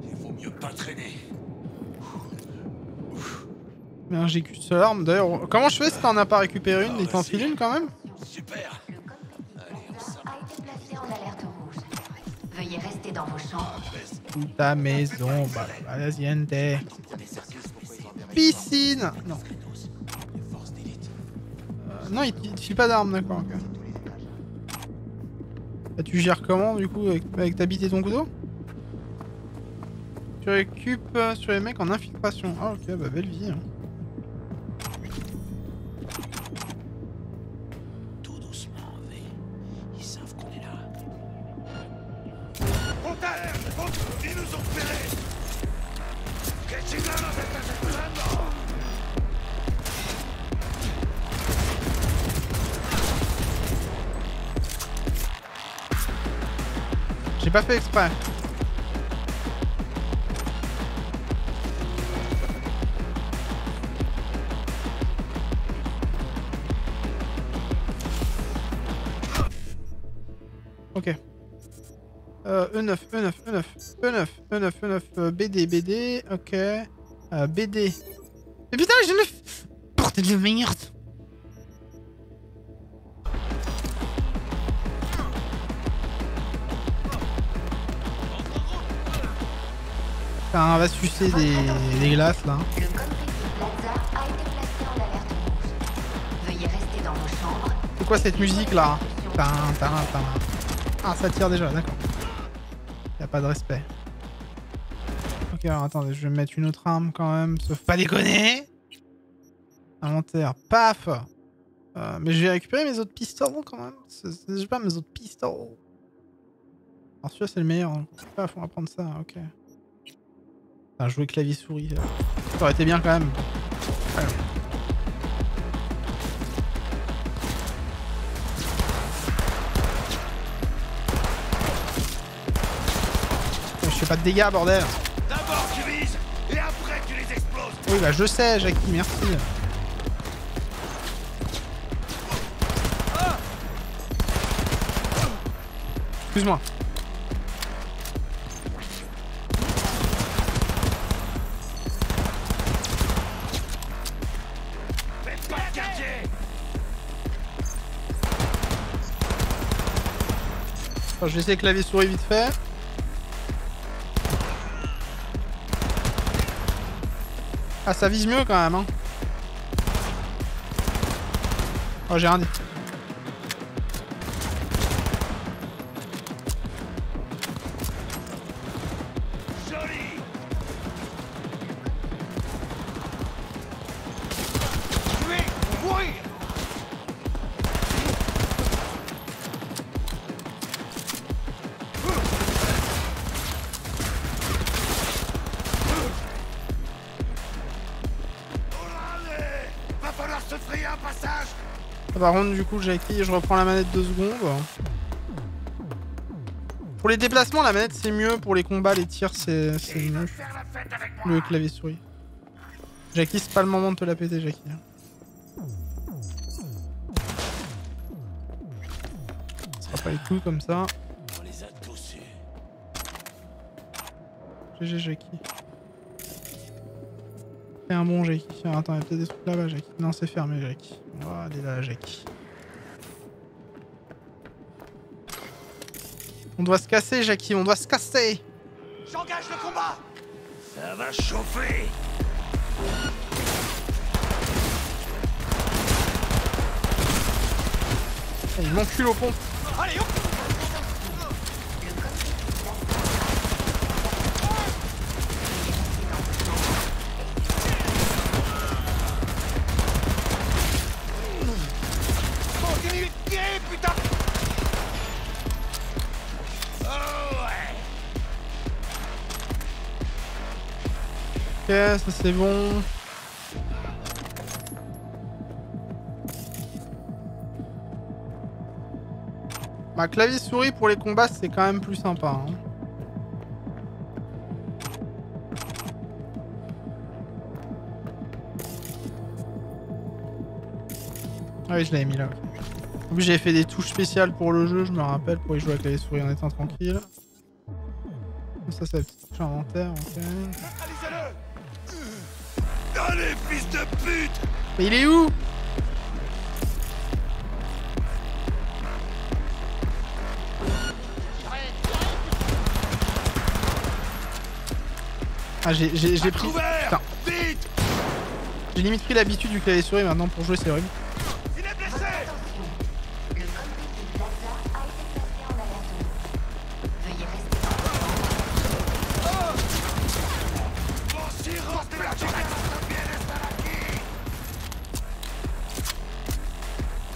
Il vaut mieux pas traîner. Mais j'ai qu'une seule arme. D'ailleurs, comment je fais si t'en as pas récupéré une? Il t'en file une quand même? Super. A été placé en alerte rouge. Veuillez rester dans vos chambres. Ta maison, bah, la siente. Piscine. Non. Non, il te file pas d'armes, d'accord. Okay. Bah, tu gères comment du coup avec ta bite et ton couteau? Tu récupes sur les mecs en infiltration. Ah ok, bah belle vie. Hein. Tout doucement, V. Ils savent qu'on est là. Ils nous ont repérés. Que chingados estás esperando? J'ai pas fait exprès. Ok. E9, E9, E9, E9, E9, E9, BD, ok. BD. Mais putain, j'ai 9. Portez de merde. Putain, on va sucer des glaces là. Le Konpeki Plaza a été placé en alerte rouge. Veuillez rester dans vos chambres. C'est quoi cette musique là? Ah, ça tire déjà, d'accord. Y'a pas de respect. Ok, alors attendez, je vais mettre une autre arme quand même, sauf pas déconner. Inventaire, paf. Mais je vais récupérer mes autres pistolets quand même. J'ai pas mes autres pistolets. Alors celui-là c'est le meilleur. Hein. Paf, on va prendre ça, ok. Enfin, jouer clavier souris, ça aurait été bien quand même. Ouais. Je fais pas de dégâts, bordel. D'abord tu vises, et après tu les exploses. Oui, bah je sais, Jackie, merci. Excuse-moi. Faites pas de quartier. Enfin, je vais essayer clavier souris vite fait. Ah, ça vise mieux quand même, hein. Oh, j'ai rien dit. Joli. se frayer un passage. Par contre, du coup, Jackie, je reprends la manette 2 secondes. Pour les déplacements, la manette c'est mieux. Pour les combats, les tirs, c'est mieux. Le clavier souris. Jackie, c'est pas le moment de te la péter, Jackie. Ça sera pas les coups comme ça. On les a tous eus. GG, Jackie. Fais un bon Jackie. Attends, il y a peut-être des trucs là-bas, Jackie. Non, c'est fermé, Jackie. On va aller là, Jackie. On doit se casser, Jackie, on doit se casser. J'engage le combat. Ça va chauffer. Il m'encule au pont. Allez, hop. Continue de tirer, putain. Ok, ça c'est bon. Ma clavier souris pour les combats c'est quand même plus sympa. Hein. Ah oui, je l'avais mis là. En plus j'avais fait des touches spéciales pour le jeu, je me rappelle, pour y jouer avec la clavier souris en étant tranquille. Ça c'est la petite touche inventaire, ok. Allez, fils de pute! Mais il est où? Ah j'ai pris... Putain. J'ai limite pris l'habitude du clavier souris maintenant pour jouer, c'est horrible. Il est blessé!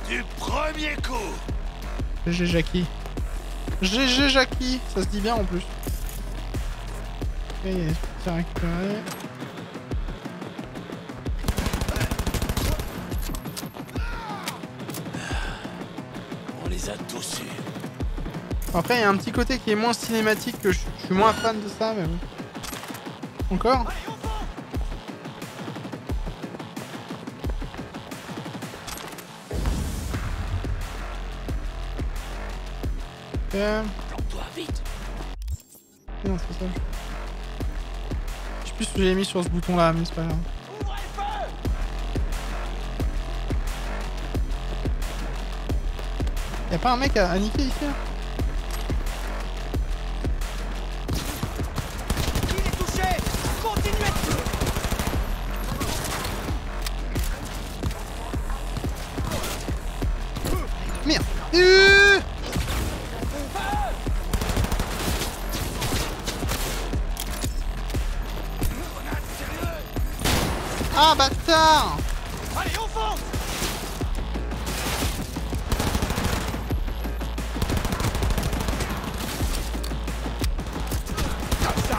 Du premier coup! GG Jackie. GG Jackie. Ça se dit bien en plus. Ok, il y a des trucs à récupérer. On les a tous eus. Après, il y a un petit côté qui est moins cinématique que je suis moins fan de ça, mais bon. Encore? Ok. Plante-toi vite. Non, c'est ça. Je sais plus ce que j'ai mis sur ce bouton là, mais c'est pas grave. Y'a pas un mec à niquer ici là? Il est touché! Continuez! Merde! Ah bâtard! Allez, on fonce! Comme ça!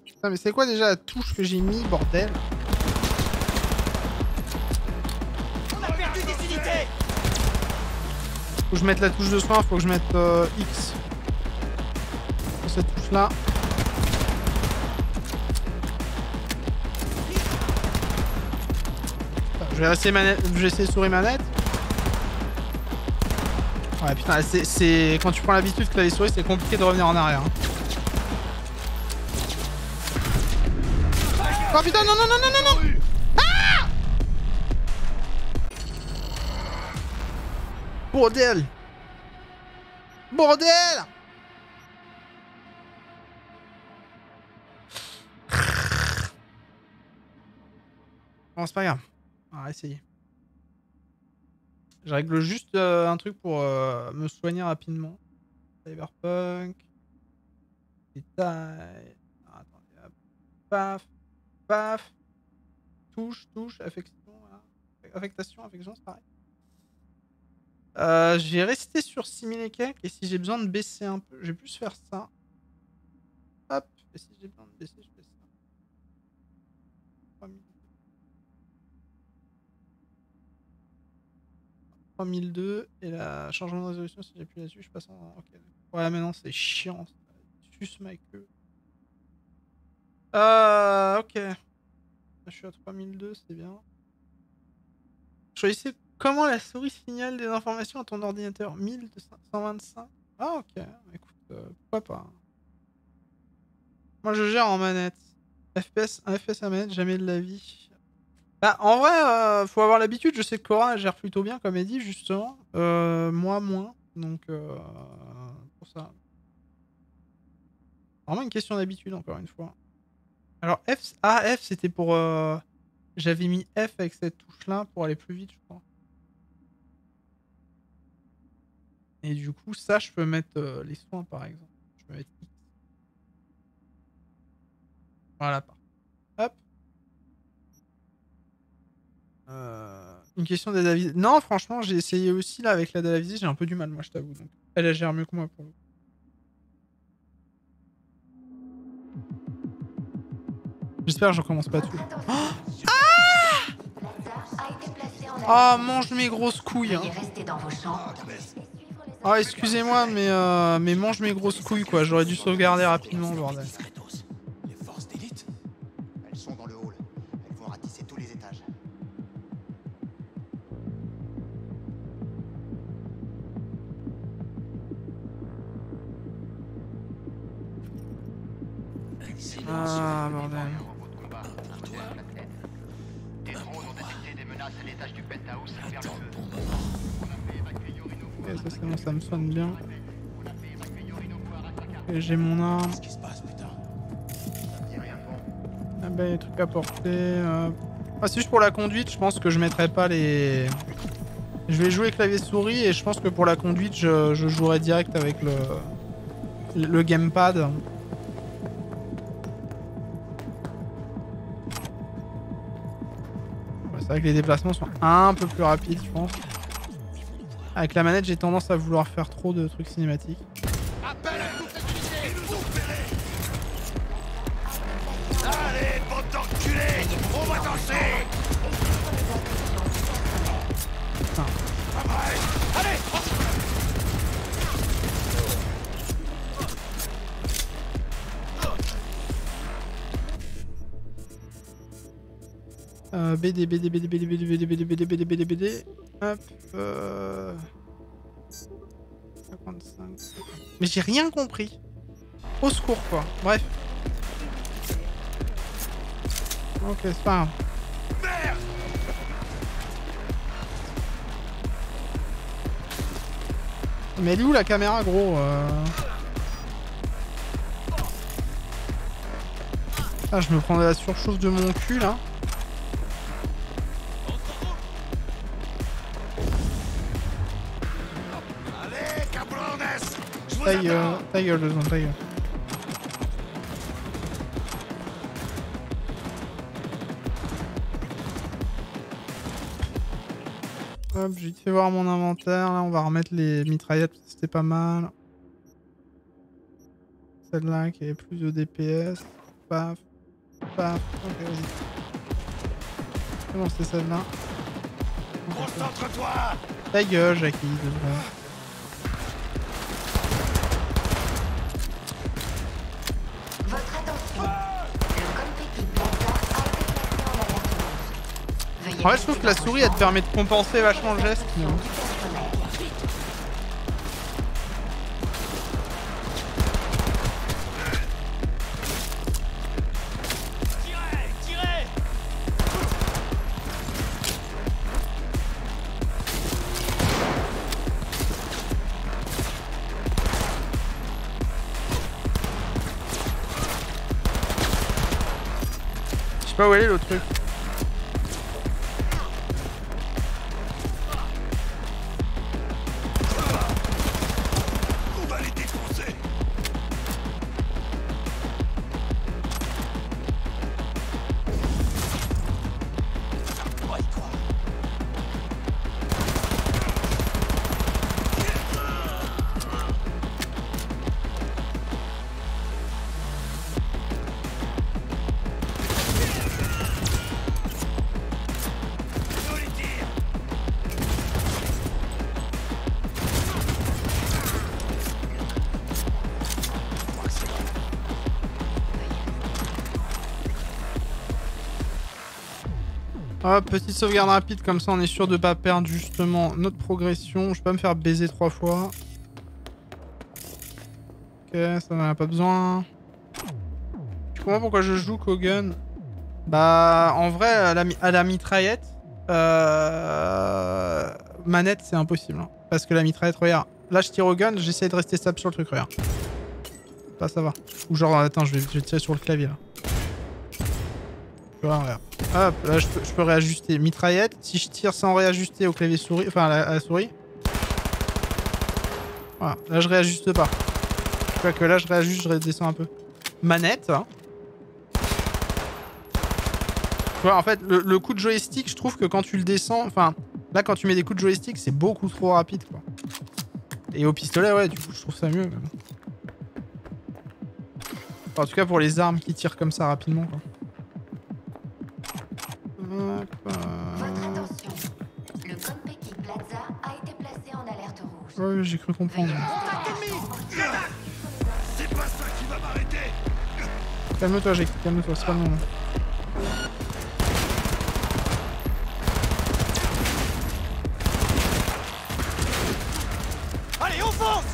Putain, mais c'est quoi déjà la touche que j'ai mis, bordel? On a perdu des unités! Faut que je mette la touche de soin, faut que je mette X. Sur cette touche là. Je vais essayer manette, je vais essayer souris manette. Ouais putain, c'est quand tu prends l'habitude que les souris c'est compliqué de revenir en arrière. Hein. Oh putain, non non non non non non! Ah! Bordel! Bordel! Bon, c'est pas grave. On va essayer. Je règle juste un truc pour me soigner rapidement. Cyberpunk. Détail. Attendez, hop. Paf. Paf. Touche, touche, affection. Voilà. Affectation, affection, c'est pareil. Je vais rester sur 6000 et quelques. Et si j'ai besoin de baisser un peu, je vais plus faire ça. Hop. Et si j'ai besoin de baisser, je fais ça. 3002 et la changement de résolution si j'appuie là-dessus je passe en... Ok. Ouais mais non c'est chiant. Suce ma queue. Ok. Je suis à 3002 c'est bien. Choisissez comment la souris signale des informations à ton ordinateur. 1225. Ah ok. Écoute, pourquoi pas. Moi je gère en manette. FPS, un FPS à manette, jamais de la vie. Bah, en vrai, faut avoir l'habitude. Je sais que Cora gère plutôt bien, comme elle dit, justement. Moi, moins. Donc, pour ça. Vraiment une question d'habitude, encore une fois. Alors, F, F, c'était pour... J'avais mis F avec cette touche-là pour aller plus vite, je crois. Et du coup, ça, je peux mettre les soins, par exemple. Je peux mettre X. Voilà, hop. Une question d'aide à viser. Non, franchement, j'ai essayé aussi là avec l'aide à la visée, j'ai un peu du mal, moi, je t'avoue. Donc, elle gère mieux que moi pour le coup. J'espère que j'en commence pas tout. Ah, mange mes grosses couilles. Hein. Ah, excusez-moi, mais mange mes grosses couilles, quoi. J'aurais dû sauvegarder rapidement, bordel. Elles sont dans le hall. Elles vont ratisser tous les étages. Ah, bordel. Des drones ont détecté des menaces à l'étage du penthouse vers le feu. Ok, ça c'est bon, ça me sonne bien. Et j'ai mon arme. Ah bah, les trucs à porter. Ah, c'est juste pour la conduite, je pense que je mettrai pas les... Je vais jouer clavier souris et je pense que pour la conduite, je jouerai direct avec le gamepad. Ouais, c'est vrai que les déplacements sont un peu plus rapides, je pense. Avec la manette, j'ai tendance à vouloir faire trop de trucs cinématiques. Allez, bande d'enculés, on va danser. Allez, BD. Hop. 55. Mais j'ai rien compris. Au secours, quoi. Bref. Ok, c'est pas grave. Mais elle est où la caméra, gros Ah, je me prends de la surchauffe de mon cul, là. Ta gueule, deux secondes, ta gueule. Hop, j'ai fait voir mon inventaire. Là, on va remettre les mitraillettes, c'était pas mal. Celle-là qui avait plus de DPS. Paf. Paf. Ok, vas-y. C'est bon, c'était celle-là. Concentre-toi. Ta gueule, Jackie, deux secondes. En fait, je trouve que la souris, elle te permet de compenser vachement le geste. Mais... Je sais pas où elle est le truc. Hop, petite sauvegarde rapide, comme ça on est sûr de pas perdre justement notre progression. Je peux pas me faire baiser 3 fois. Ok, ça n'en a pas besoin. Tu comprends pourquoi je joue qu'au gun? Bah, en vrai, à la mitraillette, manette, c'est impossible. Hein. Parce que la mitraillette, regarde. Là, je tire au gun, j'essaie de rester stable sur le truc, regarde. Là, ça va. Ou genre, attends, je vais tirer sur le clavier, là. Tu vois, regarde. Hop, là, je peux réajuster. Mitraillette, si je tire sans réajuster au clavier souris, enfin, à la souris. Voilà, là, je réajuste pas. Tu vois que là, je réajuste, je redescends un peu. Manette, hein. Tu vois, en fait, le coup de joystick, je trouve que quand tu le descends... Enfin, là, quand tu mets des coups de joystick, c'est beaucoup trop rapide, quoi. Et au pistolet, ouais, du coup, je trouve ça mieux, même. Enfin, en tout cas, pour les armes qui tirent comme ça rapidement, quoi. Votre attention. Le Konpeki Plaza a été placé en alerte rouge. Ouais, j'ai cru comprendre. C'est pas ça qui va m'arrêter. Calme-toi, Jake, calme-toi, c'est pas le moment. Allez, on fonce!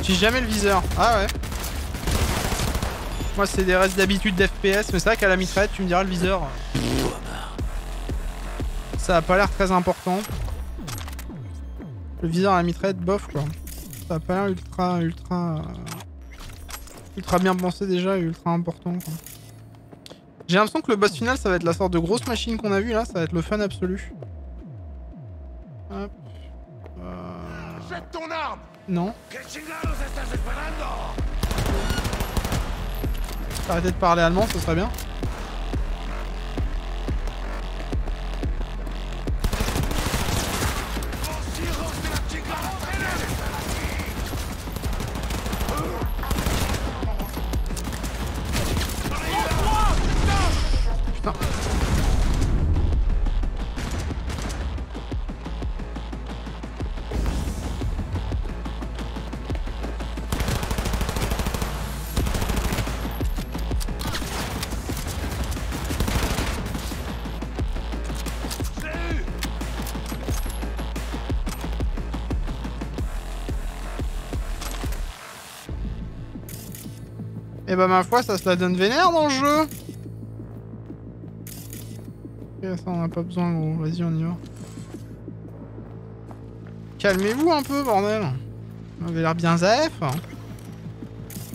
J'ai jamais le viseur. Ah ouais. Moi c'est des restes d'habitude d'FPS, mais c'est vrai qu'à la mitraillette tu me diras le viseur. Ça a pas l'air très important. Le viseur à la mitraillette, bof quoi. Ça a pas l'air ultra bien pensé déjà et ultra important quoi. J'ai l'impression que le boss final ça va être la sorte de grosse machine qu'on a vu là, ça va être le fun absolu. Hop. Jette ton arme. Non. Que chingados estás esperando? Arrêtez de parler allemand, ce serait bien. Putain. Et bah ma foi ça se la donne vénère dans le jeu. Ok, ça on a pas besoin gros, vas-y on y va. Calmez-vous un peu bordel. Vous avez l'air bien zaf.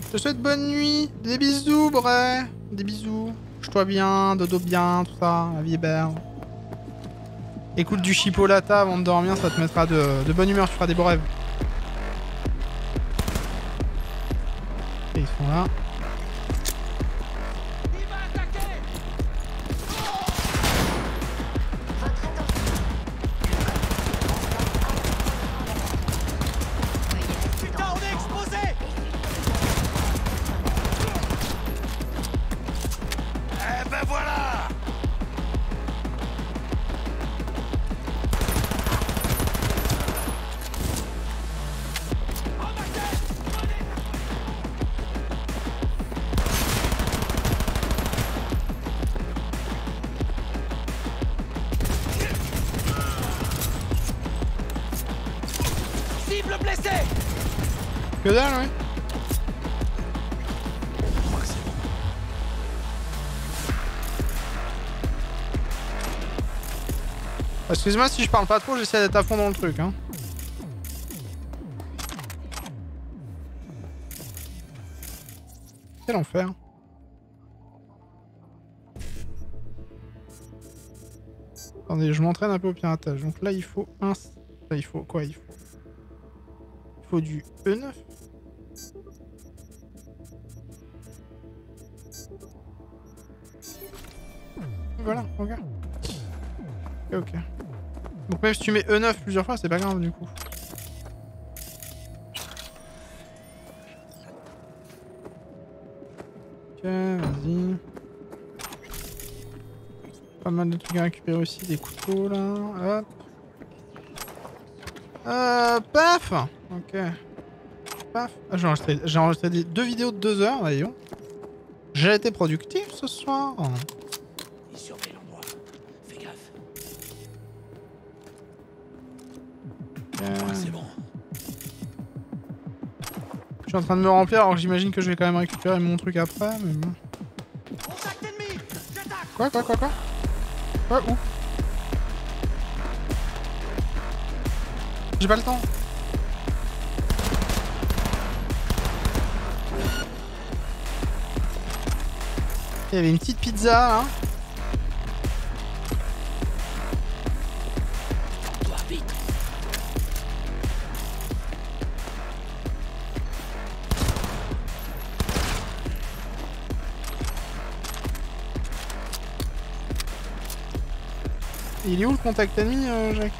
Je te souhaite bonne nuit. Des bisous Bray. Des bisous. Couche-toi bien, dodo bien, tout ça, la vie est belle. Écoute du chipolata avant de dormir, ça te mettra de bonne humeur, tu feras des beaux rêves. Ok, ils sont là. Que dalle, oui. Excuse-moi si je parle pas trop, j'essaie d'être à fond dans le truc, hein. Quel enfer. Attendez, je m'entraîne un peu au piratage. Donc là, il faut un... Là, il faut quoi? Il faut du E9. Voilà, ok. Ok. Donc même si tu mets E9 plusieurs fois, c'est pas grave du coup. Ok, vas-y. Pas mal de trucs à récupérer aussi, des couteaux là. Hop. Paf. Ok. paf. Ah, j'ai enregistré 2 vidéos de 2 heures, voyons. J'ai été productif ce soir. Il surveille l'endroit. Fais gaffe. C'est bon. Je suis en train de me remplir alors que j'imagine que je vais quand même récupérer mon truc après, mais bon. Quoi où? J'ai pas le temps. Il y avait une petite pizza là. Toi, vite. Il est où le contact ennemi, Jackie?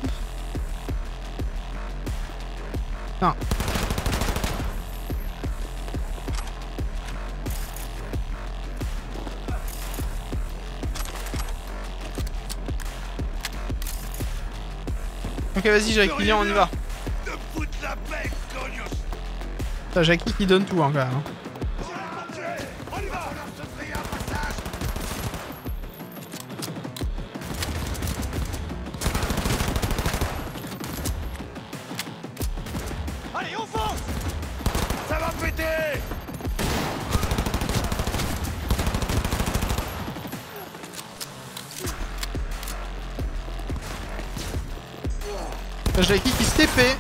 Non. Ok, vas-y, Jackie, viens, on y va. T'as Jackie qui donne tout, hein, quand même. Hein. Allez, on fonce! Ça va péter! Jackie qui se TP.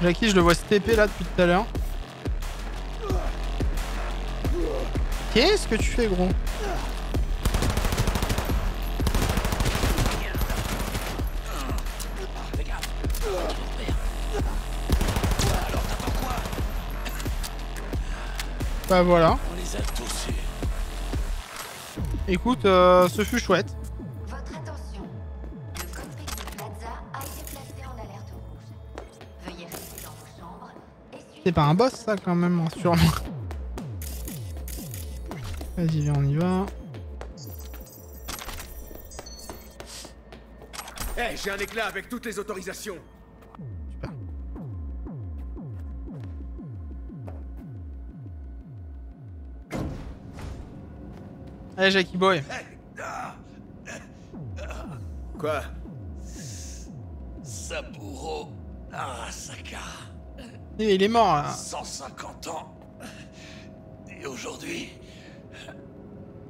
Jackie, je le vois se TP là depuis tout à l'heure. Qu'est-ce que tu fais, gros? Bah voilà. On les a tous eus. Écoute, ce fut chouette. Votre attention. Le Konpeki Plaza a été placé en alerte rouge. Veuillez rester dans vos chambres et suivre... C'est pas un boss ça quand même, sûrement. Vas-y, viens, on y va. Hey, j'ai un éclat avec toutes les autorisations. Allez, Jackie Boy. Quoi? Saburo Arasaka. Il est mort là. 150 ans. Et aujourd'hui,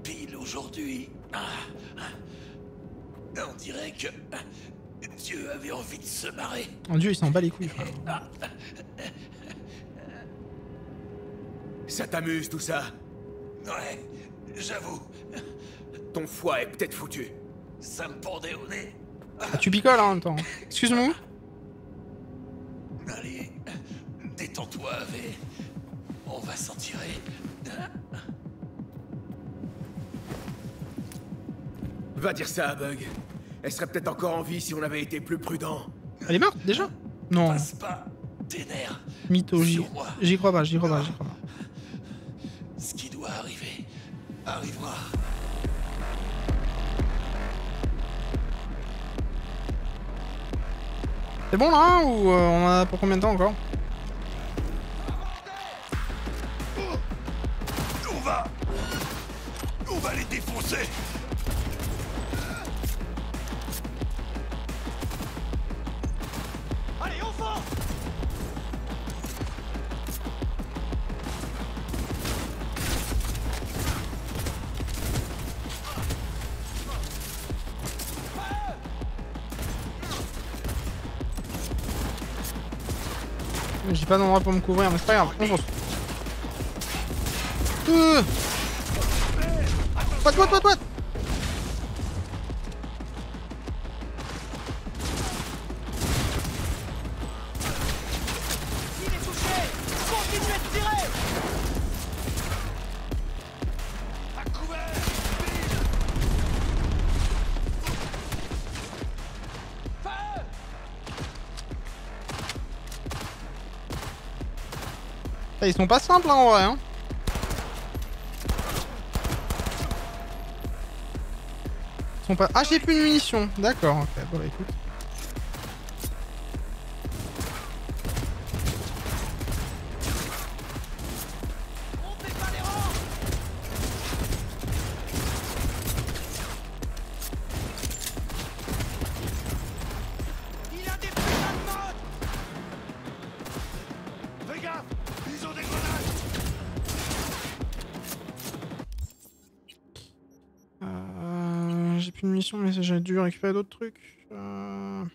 pile aujourd'hui, on dirait que Dieu avait envie de se marrer. Mon Dieu, il s'en bat les couilles, frère. Ça t'amuse tout ça? Ouais, j'avoue. Ton foie est peut-être foutu. Ça me pendait au nez. Ah, tu picoles en même temps. Excuse-moi. Allez, détends-toi, V. On va s'en tirer. Va dire ça à Bug. Elle serait peut-être encore en vie si on avait été plus prudent. Elle est morte déjà? Non. Passe pas tes nerfs. Mytho, j'y crois pas, j'y crois pas. Ce qui doit arriver arrivera. C'est bon là hein, ou on en a pour combien de temps encore? On va les défoncer. Allez, on fonce! J'ai pas d'endroit pour me couvrir, mais c'est pas grave, on fonce. What? Il est touché! Continuez de tirer! À couvert! Ils sont pas simples hein, en vrai hein. Ils sont pas... Ah j'ai plus de munitions. D'accord, ok, bon bah écoute. gaffe! Ils ont des grenades! J'ai plus de mission, mais j'ai dû récupérer d'autres trucs. Bah,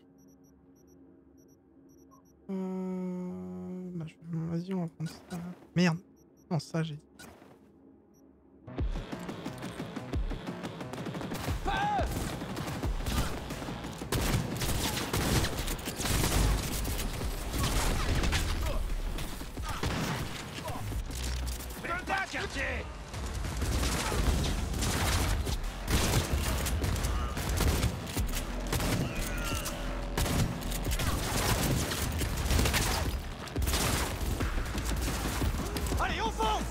vas-y, on va prendre ça. Merde. Non, ça, j'ai dit. Quartier! Allez, on fonce!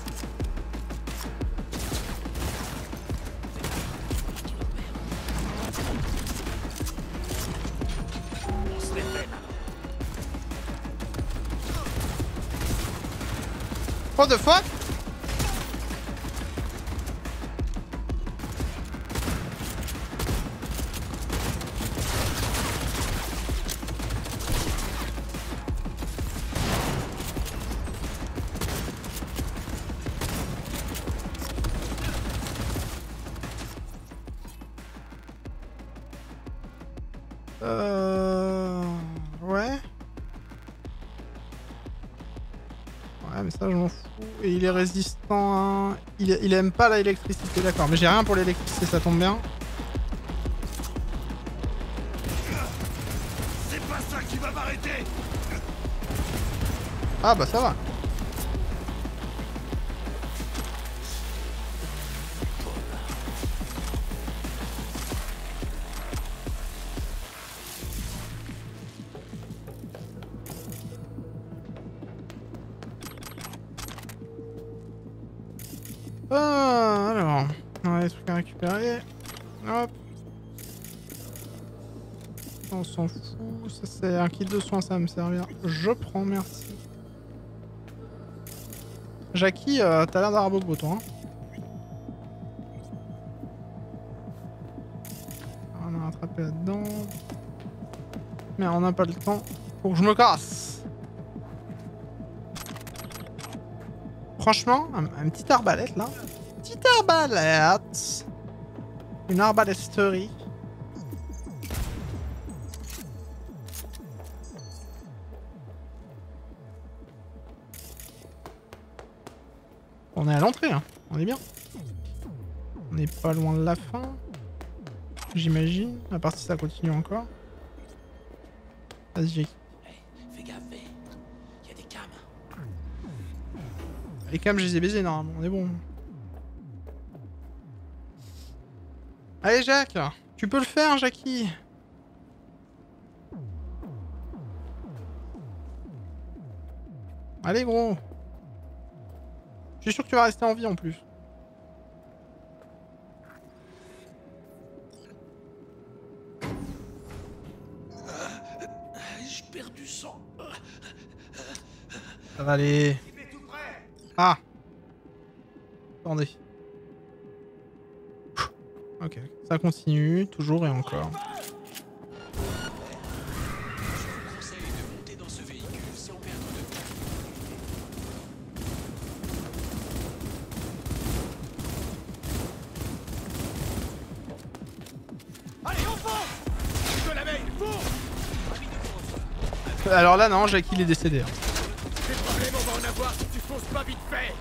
On se les fait. What the fuck? Ouais. Ouais, mais ça, je m'en fous. Et il est résistant à... Il aime pas l'électricité, d'accord. Mais j'ai rien pour l'électricité, ça tombe bien. C'est pas ça qui va m'arrêter! Ah bah ça va. Alors, on a des trucs à récupérer. Hop. On s'en fout. Ça c'est un kit de soins, ça va me servir. Je prends, merci. Jackie, t'as l'air d'avoir beau toi. Hein. On a rattrapé là-dedans. Mais on n'a pas le temps. Faut que je me casse. Franchement, un petit arbalète là. Petite arbalète. Une arbalèterie. On est à l'entrée, hein. On est bien. On n'est pas loin de la fin. J'imagine. À part si ça continue encore. Vas-y. Fais gaffe, il y a des cams. Les cams, je les ai baisés normalement. On est bon. Allez, Jacques. Tu peux le faire, Jackie. Allez, gros. Je suis sûr que tu vas rester en vie en plus. J'ai perdu sang. Ça va aller. Ah. Attendez. Ok. Ça continue, toujours et encore. Alors là, non, Jackie il est décédé. Hein. Des problèmes, on va en avoir si tu fonces pas vite fait.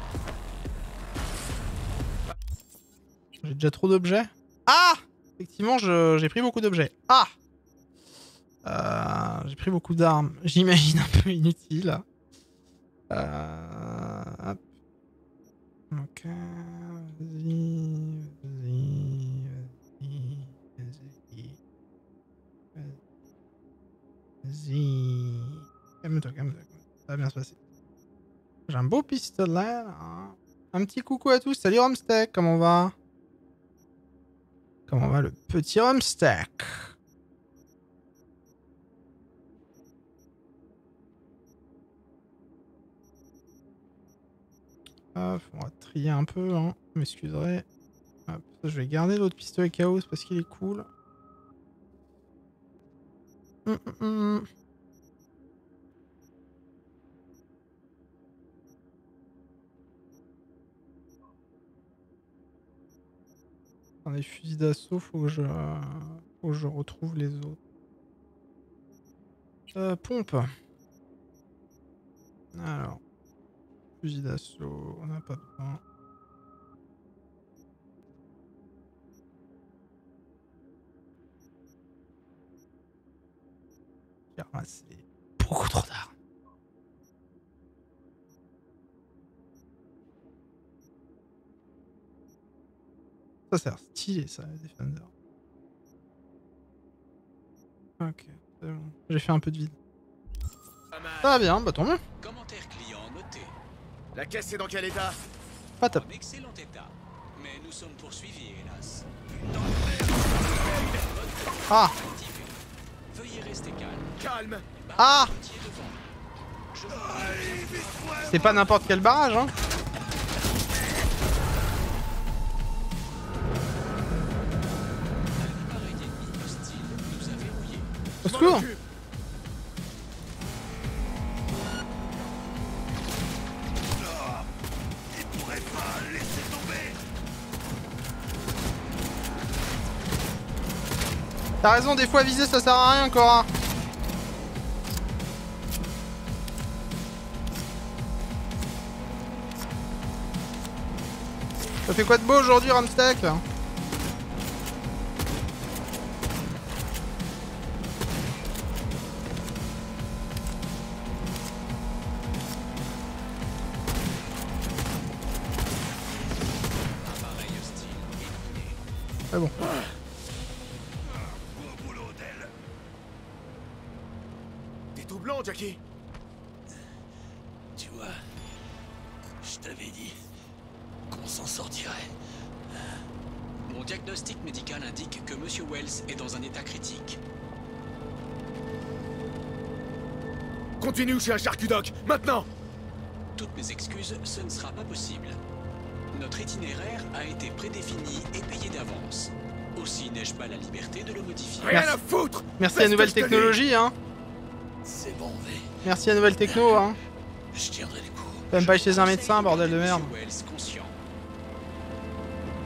J'ai déjà trop d'objets. Ah! Effectivement, j'ai pris beaucoup d'objets. Ah! J'ai pris beaucoup d'armes. J'imagine un peu inutiles. Hop. Ok. Vas-y. Vas-y. Calme-toi, calme-toi. Ça va bien se passer. J'ai un beau pistolet là. Un petit coucou à tous. Salut Romstack, comment on va? Comment va le petit Romstack? Hop, on va trier un peu, hein. Vous m'excuserez. Hop, ça, je vais garder l'autre pistolet chaos parce qu'il est cool. Attendez, fusil d'assaut, faut que je retrouve les autres. Pompe. Alors. Fusil d'assaut, on n'a pas besoin. J'ai ramassé beaucoup trop tard. Ça, ça a l'air stylé, ça, les Defender. Ok, c'est bon. J'ai fait un peu de vide. Ça va bien, bah tant mieux. Commentaire client noté. La caisse est dans quel état? Pas top. En excellent état. Mais nous sommes poursuivis, hélas. Ah. Veuillez rester calme. Calme. Ah. C'est pas n'importe quel barrage, hein. Au secours. T'as raison, des fois viser ça sert à rien, Cora. Ça fait quoi de beau aujourd'hui, Ramstack? Ah bon. T'es tout blanc, Jackie. Tu vois, je t'avais dit qu'on s'en sortirait. Mon diagnostic médical indique que Monsieur Wells est dans un état critique. Continue chez un charcudoc, maintenant. Toutes mes excuses, ce ne sera pas possible. Notre itinéraire a été prédéfini et payé d'avance. Aussi n'ai-je pas la liberté de le modifier. Rien à foutre. Merci à la nouvelle technologie, hein. C'est bon, V. Merci à la nouvelle techno, hein. Je tiendrai les coups. Même pas chez un médecin, bordel de merde.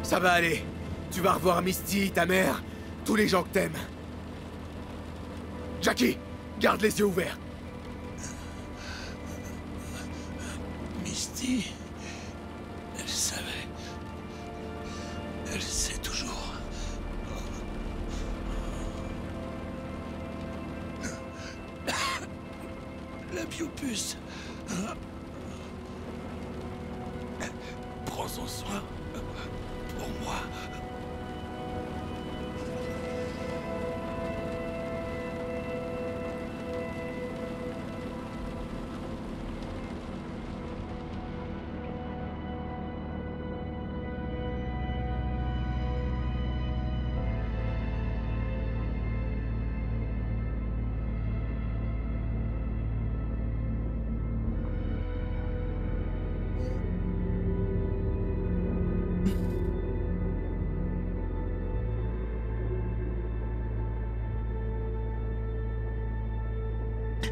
Ça va aller. Tu vas revoir Misty, ta mère, tous les gens que t'aimes. Jackie, garde les yeux ouverts. Misty, elle savait. Elle sait toujours. La biopuce. Prends son soin pour moi.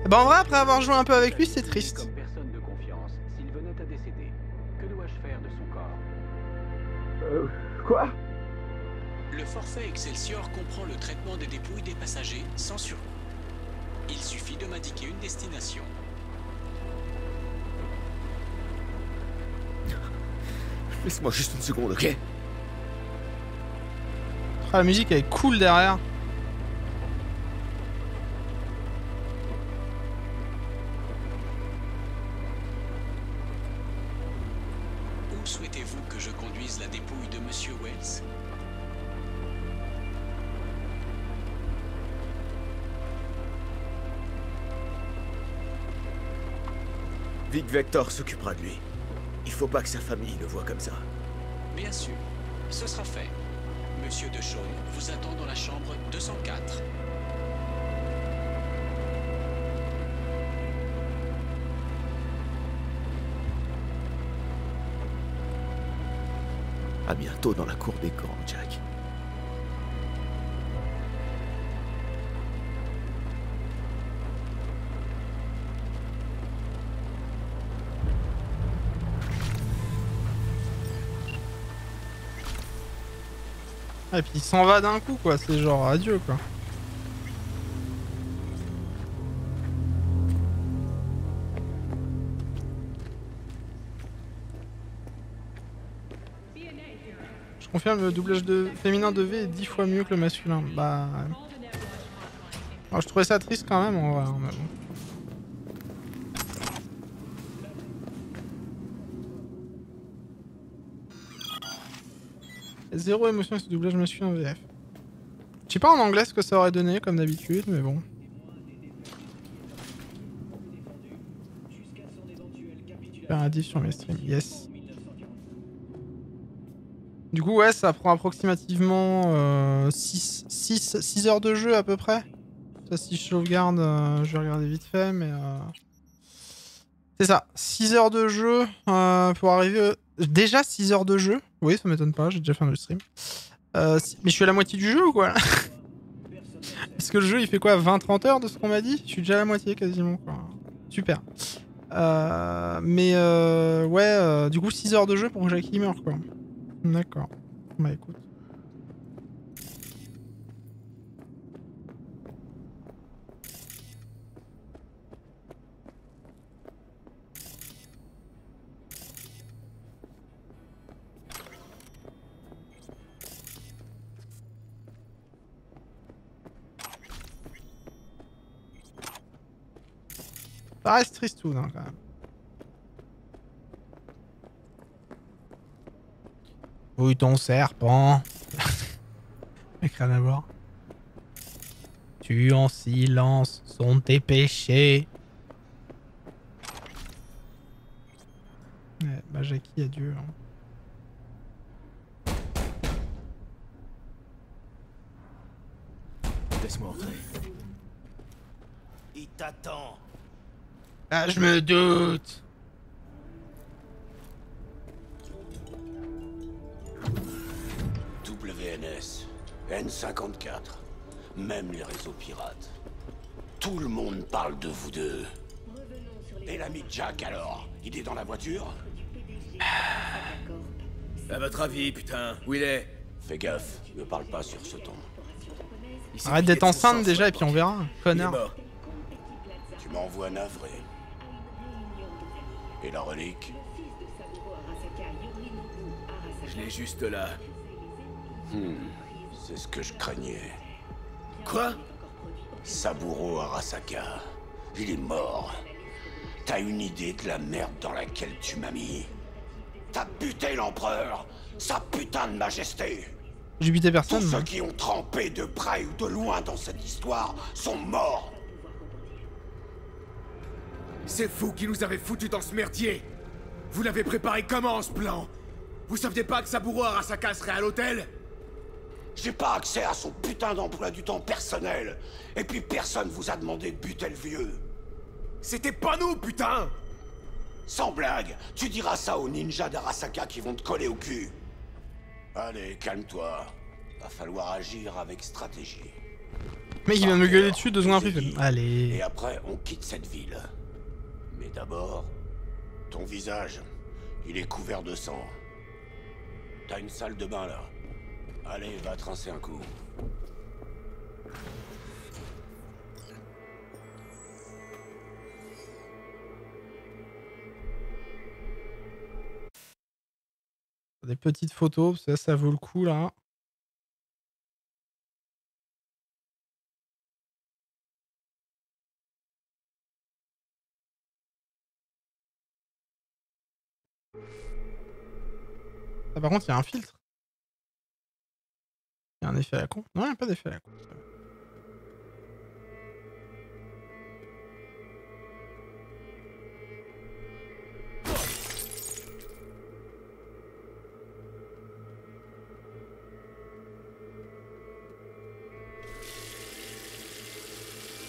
Bah en vrai, après avoir joué un peu avec lui, c'est triste. Comme personne de confiance, s'il venait à décéder, que dois-je faire de son corps? Quoi? Le forfait Excelsior comprend le traitement des dépouilles des passagers sans surcoût. Il suffit de m'indiquer une destination. Laisse-moi juste une seconde, ok? Ah, la musique elle est cool derrière. Où souhaitez-vous que je conduise la dépouille de Monsieur Wells? Vic Vector s'occupera de lui. Il faut pas que sa famille le voie comme ça. Bien sûr, ce sera fait. Monsieur DeShawn vous attend dans la chambre 204. À bientôt dans la cour des grands, Jack. Ah, et puis il s'en va d'un coup quoi, c'est genre adieu quoi. Je confirme, le doublage féminin de V est 10 fois mieux que le masculin. Bah... Alors, je trouvais ça triste quand même en vrai. Mais bon. Zéro émotion avec ce doublage masculin en VF. Je sais pas en anglais ce que ça aurait donné comme d'habitude, mais bon. Faire un diff sur mes streams, yes. Du coup, ouais, ça prend approximativement 6 heures de jeu à peu près. Ça, si je sauvegarde, je vais regarder vite fait, mais... C'est ça, 6 heures de jeu pour arriver... Déjà 6 heures de jeu. Oui, ça m'étonne pas, j'ai déjà fait un stream. Mais je suis à la moitié du jeu ou quoi? Parce que le jeu, il fait quoi, 20-30 heures de ce qu'on m'a dit? Je suis déjà à la moitié quasiment, quoi. Super. Ouais, du coup 6 heures de jeu pour que Jackie meure, quoi. D'accord. Bah écoute. Ça reste tristoun hein, quand même. Oui, ton serpent. Mec, rien à voir. Tue en silence sont tes péchés. Ouais, bah Jackie, adieu. Hein. Laisse-moi entrer. Il t'attend. Ah, je me doute. WNS, N54, même les réseaux pirates. Tout le monde parle de vous deux. Et l'ami Jack alors, il est dans la voiture? À votre avis, putain, où il est? Fais gaffe, ne parle pas sur ce ton. Arrête d'être enceinte déjà et puis on verra, connard. Tu m'envoies navré. Et la relique? Je l'ai juste là. C'est ce que je craignais. Quoi? Saburo Arasaka. Il est mort. T'as une idée de la merde dans laquelle tu m'as mis? T'as buté l'empereur, sa putain de majesté. J'ai buté personne. Tous ceux qui ont trempé de près ou de loin dans cette histoire sont morts. C'est vous qui nous avez foutus dans ce merdier. Vous l'avez préparé comment ce plan? Vous saviez pas que Saburo Arasaka serait à l'hôtel? J'ai pas accès à son putain d'emploi du temps personnel. Et puis personne vous a demandé de buter le vieux. C'était pas nous, putain! Sans blague, tu diras ça aux ninjas d'Arasaka qui vont te coller au cul. Allez, calme-toi. Va falloir agir avec stratégie. Mec, il vient de me gueuler dessus 2 secondes après. Allez. Et après, on quitte cette ville. Mais d'abord, ton visage, il est couvert de sang. T'as une salle de bain là. Allez, va te rincer un coup. Des petites photos, parce que ça vaut le coup là. Ah, par contre, il y a un filtre. Il y a un effet à la con. Non, il n'y a pas d'effet à la con.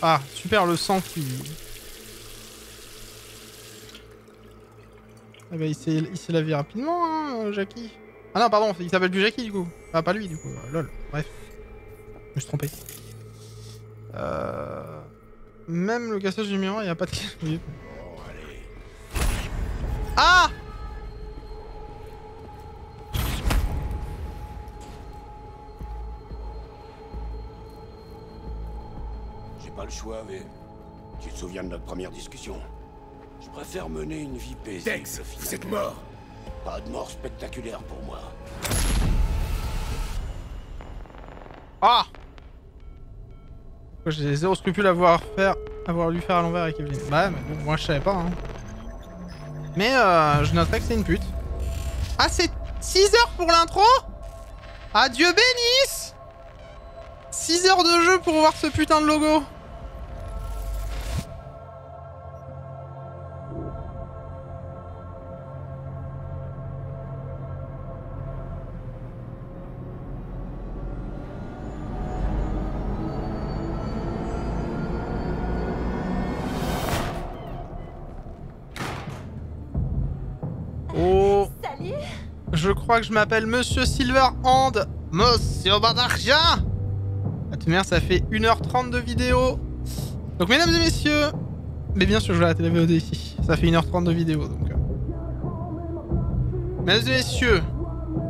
Ah, super, le sang qui... Ah bah il s'est lavé rapidement, hein, Jackie. Ah non, pardon, il s'appelle plus Jackie, du coup. Ah, pas lui, du coup. Lol, bref. Je me suis trompé. Même le cassage du miroir, il n'y a pas de... Ah! choix, V. Tu te souviens de notre première discussion? Je préfère mener une vie paisible. Dex, vous êtes mort. Pas de mort spectaculaire pour moi. Ah! J'ai zéro scrupule à avoir lui faire à l'envers avec Evelyn. Bah mais bon, moi je savais pas hein. Mais je noterai que c'est une pute. Ah c'est 6 heures pour l'intro? Ah Dieu bénisse! 6 heures de jeu pour voir ce putain de logo. Oh. Salut. Je crois que je m'appelle Monsieur Silverhand. Monsieur Badarja. À toute manière, ça fait 1h30 de vidéo. Donc, mesdames et messieurs... Mais bien sûr, je vais arrêter la VOD ici. Ça fait 1h30 de vidéo, donc... Mesdames et messieurs...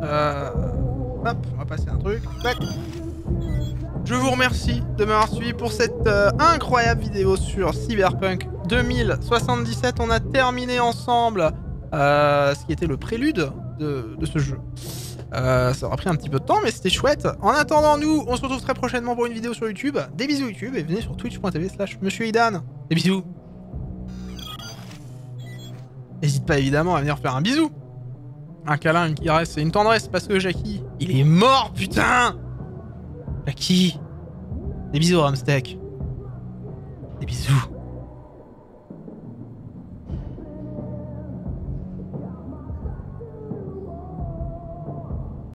Hop, on va passer un truc. Tac. Je vous remercie de m'avoir suivi pour cette incroyable vidéo sur Cyberpunk 2077. On a terminé ensemble... ce qui était le prélude de ce jeu. Ça aura pris un petit peu de temps, mais c'était chouette. En attendant, nous, on se retrouve très prochainement pour une vidéo sur YouTube. Des bisous YouTube, et venez sur twitch.tv/Monsieur Idan. Des bisous. N'hésite pas évidemment à venir faire un bisou. Un câlin, une caresse et une tendresse, parce que Jackie, il est mort, putain. Jackie. Des bisous, Ramsteak. Des bisous.